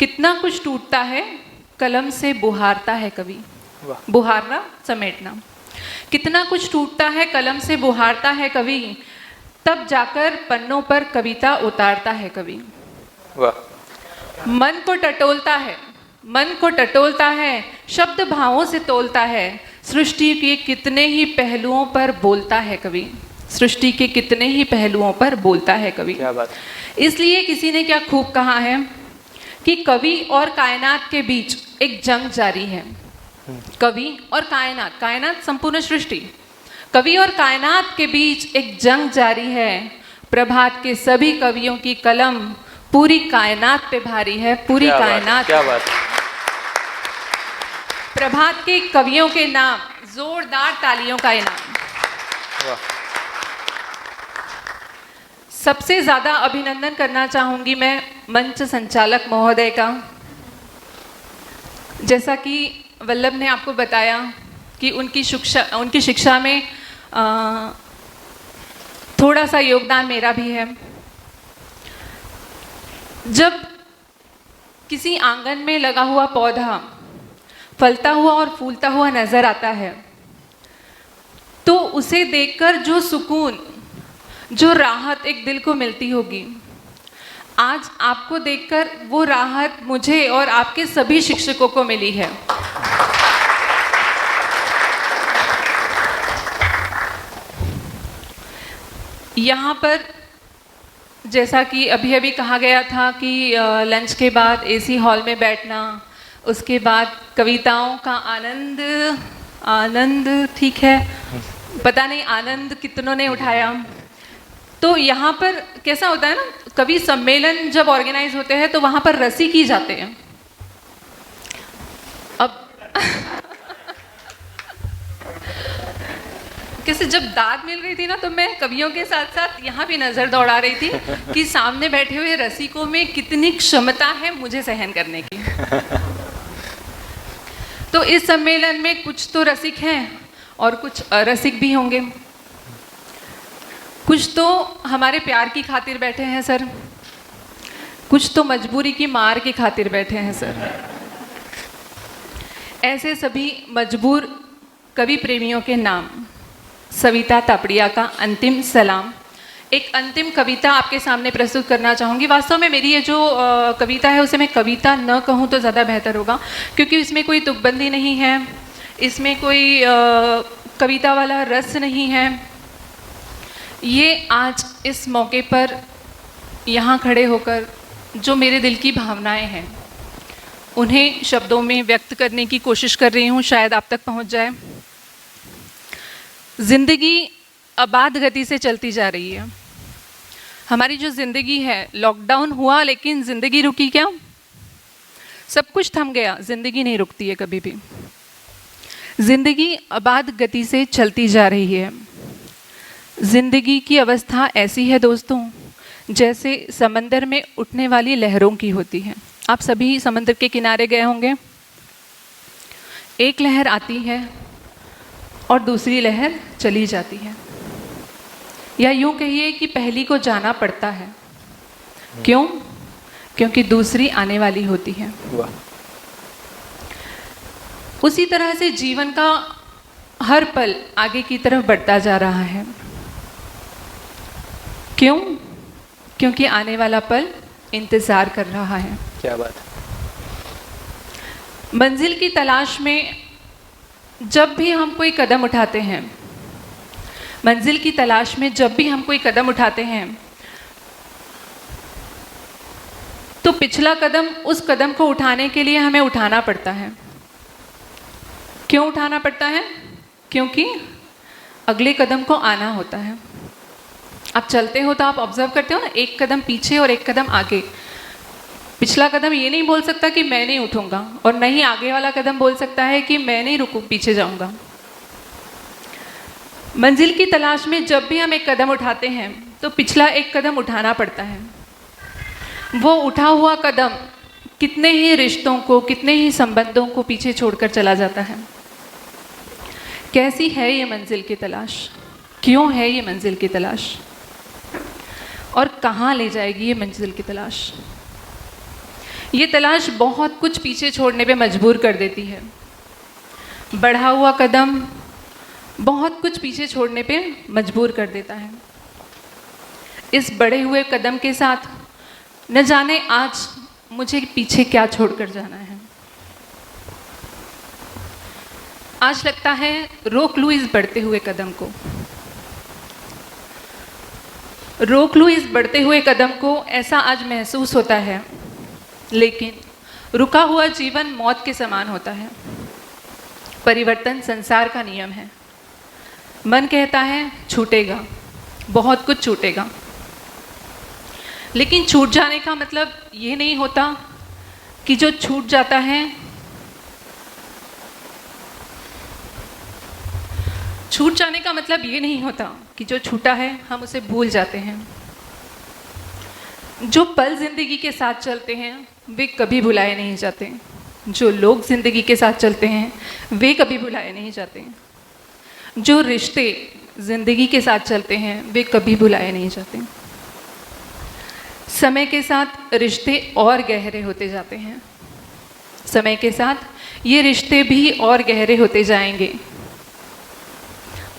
कितना कुछ टूटता है, कलम से बुहारता है कवि। बुहारना, समेटना। कितना कुछ टूटता है, कलम से बुहारता है कवि, तब जाकर पन्नों पर कविता उतारता है कवि। वाह। मन को टटोलता है, मन को टटोलता है, शब्द भावों से तोलता है, सृष्टि के कितने ही पहलुओं पर बोलता है कवि। सृष्टि के कितने ही पहलुओं पर बोलता है कवि। क्या बात। इसलिए किसी ने क्या खूब कहा है कि कवि और कायनात के बीच एक जंग जारी है। कवि और कायनात, कायनात संपूर्ण सृष्टि, कवि और कायनात के बीच एक जंग जारी है। प्रभात के सभी कवियों की कलम पूरी कायनात पे भारी है, पूरी कायनात। क्या बात। प्रभात के कवियों के नाम जोरदार तालियों का इनाम। वाह। सबसे ज़्यादा अभिनंदन करना चाहूँगी मैं मंच संचालक महोदय का। जैसा कि वल्लभ ने आपको बताया कि उनकी शिक्षा में थोड़ा सा योगदान मेरा भी है। जब किसी आंगन में लगा हुआ पौधा फलता हुआ और फूलता हुआ नजर आता है तो उसे देखकर जो सुकून, जो राहत एक दिल को मिलती होगी, आज आपको देखकर वो राहत मुझे और आपके सभी शिक्षकों को मिली है। यहाँ पर जैसा कि अभी अभी कहा गया था कि लंच के बाद एसी हॉल में बैठना, उसके बाद कविताओं का आनंद ठीक है, पता नहीं आनंद कितनों ने उठाया। तो यहाँ पर कैसा होता है ना, कवि सम्मेलन जब ऑर्गेनाइज होते हैं तो वहाँ पर रसी की जाते हैं। अब कैसे जब दाद मिल रही थी ना तो मैं कवियों के साथ साथ यहाँ भी नज़र दौड़ा रही थी कि सामने बैठे हुए रसिकों में कितनी क्षमता है मुझे सहन करने की। तो इस सम्मेलन में कुछ तो रसिक हैं और कुछ अरसिक भी होंगे। कुछ तो हमारे प्यार की खातिर बैठे हैं सर, कुछ तो मजबूरी की मार की खातिर बैठे हैं सर। ऐसे सभी मजबूर कवि प्रेमियों के नाम सविता तापड़िया का अंतिम सलाम। एक अंतिम कविता आपके सामने प्रस्तुत करना चाहूँगी। वास्तव में मेरी ये जो कविता है उसे मैं कविता न कहूँ तो ज़्यादा बेहतर होगा, क्योंकि इसमें कोई तुकबंदी नहीं है, इसमें कोई कविता वाला रस नहीं है। ये आज इस मौके पर यहाँ खड़े होकर जो मेरे दिल की भावनाएं हैं उन्हें शब्दों में व्यक्त करने की कोशिश कर रही हूँ, शायद आप तक पहुँच जाए। ज़िंदगी अबाध गति से चलती जा रही है। हमारी जो ज़िंदगी है, लॉकडाउन हुआ लेकिन ज़िंदगी रुकी क्या? सब कुछ थम गया, ज़िंदगी नहीं रुकती है कभी भी। ज़िंदगी अबाध गति से चलती जा रही है। ज़िंदगी की अवस्था ऐसी है दोस्तों जैसे समंदर में उठने वाली लहरों की होती है। आप सभी समंदर के किनारे गए होंगे। एक लहर आती है और दूसरी लहर चली जाती है, या यूँ कहिए कि पहली को जाना पड़ता है। क्यों? क्योंकि दूसरी आने वाली होती है। उसी तरह से जीवन का हर पल आगे की तरफ बढ़ता जा रहा है। क्यों? क्योंकि आने वाला पल इंतज़ार कर रहा है। क्या बात। मंजिल की तलाश में जब भी हम कोई कदम उठाते हैं, मंजिल की तलाश में जब भी हम कोई कदम उठाते हैं तो पिछला कदम उस कदम को उठाने के लिए हमें उठाना पड़ता है। क्यों उठाना पड़ता है? क्योंकि अगले कदम को आना होता है। आप चलते हो तो आप ऑब्जर्व करते हो ना, एक कदम पीछे और एक कदम आगे। पिछला कदम ये नहीं बोल सकता कि मैं नहीं उठूंगा, और नहीं आगे वाला कदम बोल सकता है कि मैं नहीं रुकूं, पीछे जाऊंगा। मंजिल की तलाश में जब भी हम एक कदम उठाते हैं तो पिछला एक कदम उठाना पड़ता है। वो उठा हुआ कदम कितने ही रिश्तों को, कितने ही संबंधों को पीछे छोड़कर चला जाता है। कैसी है ये मंजिल की तलाश? क्यों है ये मंजिल की तलाश? और कहाँ ले जाएगी ये मंजिल की तलाश? ये तलाश बहुत कुछ पीछे छोड़ने पे मजबूर कर देती है। बढ़ा हुआ कदम बहुत कुछ पीछे छोड़ने पे मजबूर कर देता है। इस बढ़े हुए कदम के साथ न जाने आज मुझे पीछे क्या छोड़कर जाना है। आज लगता है रोक लूँ इस बढ़ते हुए कदम को, रोक लूँ इस बढ़ते हुए कदम को, ऐसा आज महसूस होता है। लेकिन रुका हुआ जीवन मौत के समान होता है। परिवर्तन संसार का नियम है। मन कहता है छूटेगा, बहुत कुछ छूटेगा, लेकिन छूट जाने का मतलब ये नहीं होता कि जो छूट जाता है, छूट जाने का मतलब ये नहीं होता कि जो छूटा है हम उसे भूल जाते हैं। जो पल जिंदगी के साथ चलते हैं वे कभी भुलाए नहीं जाते। जो लोग ज़िंदगी के साथ चलते हैं वे कभी भुलाए नहीं जाते हैं, जो रिश्ते ज़िंदगी के साथ चलते हैं वे कभी भुलाए नहीं जाते। समय के साथ रिश्ते और गहरे होते जाते हैं, समय के साथ ये रिश्ते भी और गहरे होते जाएंगे।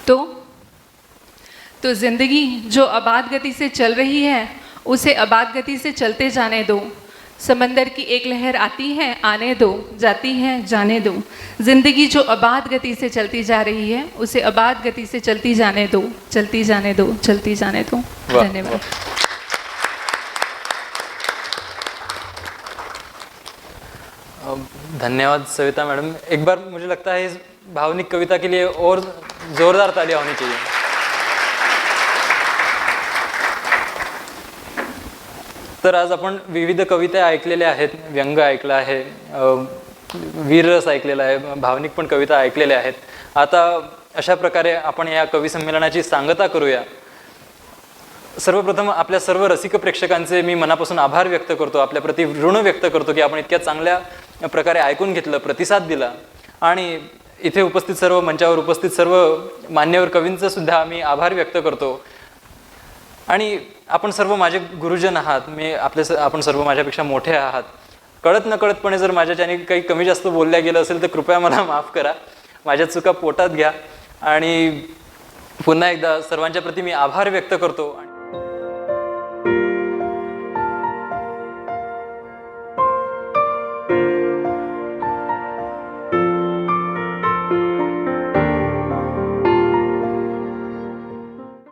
तो ज़िंदगी जो आबाद गति से चल रही है उसे आबाद गति से चलते जाने दो। समंदर की एक लहर आती है, आने दो, जाती है, जाने दो। ज़िंदगी जो आबाद गति से चलती जा रही है उसे आबाद गति से चलती जाने दो, चलती जाने दो, चलती जाने दो। धन्यवाद। धन्यवाद सविता मैडम। एक बार मुझे लगता है इस भावनिक कविता के लिए और जोरदार तालियां होनी चाहिए। तर आज आपण विविध कविता ऐकलेल्या आहेत, व्यंग ऐकला आहे, वीररस ऐकलेला आहे, भावनिक पण कविता ऐकलेल्या आहेत। आता अशा प्रकारे आपण या कवी संमेलनाची सांगता करूया। सर्वप्रथम आपल्या सर्व रसिक प्रेक्षकांचे मी मनापासून आभार व्यक्त करतो, आपल्याप्रती ऋण व्यक्त करतो की आपण इतक्या चांगल्या प्रकारे ऐकून घेतलं, प्रतिसाद दिला। आणि इथे उपस्थित सर्व, मंचावर उपस्थित सर्व मान्यवर कवींचा सुद्धा मी आभार व्यक्त करतो। आणि आपण सर्व माझे गुरुजन आहात, आपण सर्व माझ्यापेक्षा मोठे आहात। कळत नकळतपणे जर माझ्याच्याने काही कमी जास्त बोलल्या गेलं असेल तर कृपया मला माफ करा, माझ्या चुका पोटात घ्या। आणि पुन्हा एकदा सर्वांच्या प्रती मी आभार व्यक्त करतो।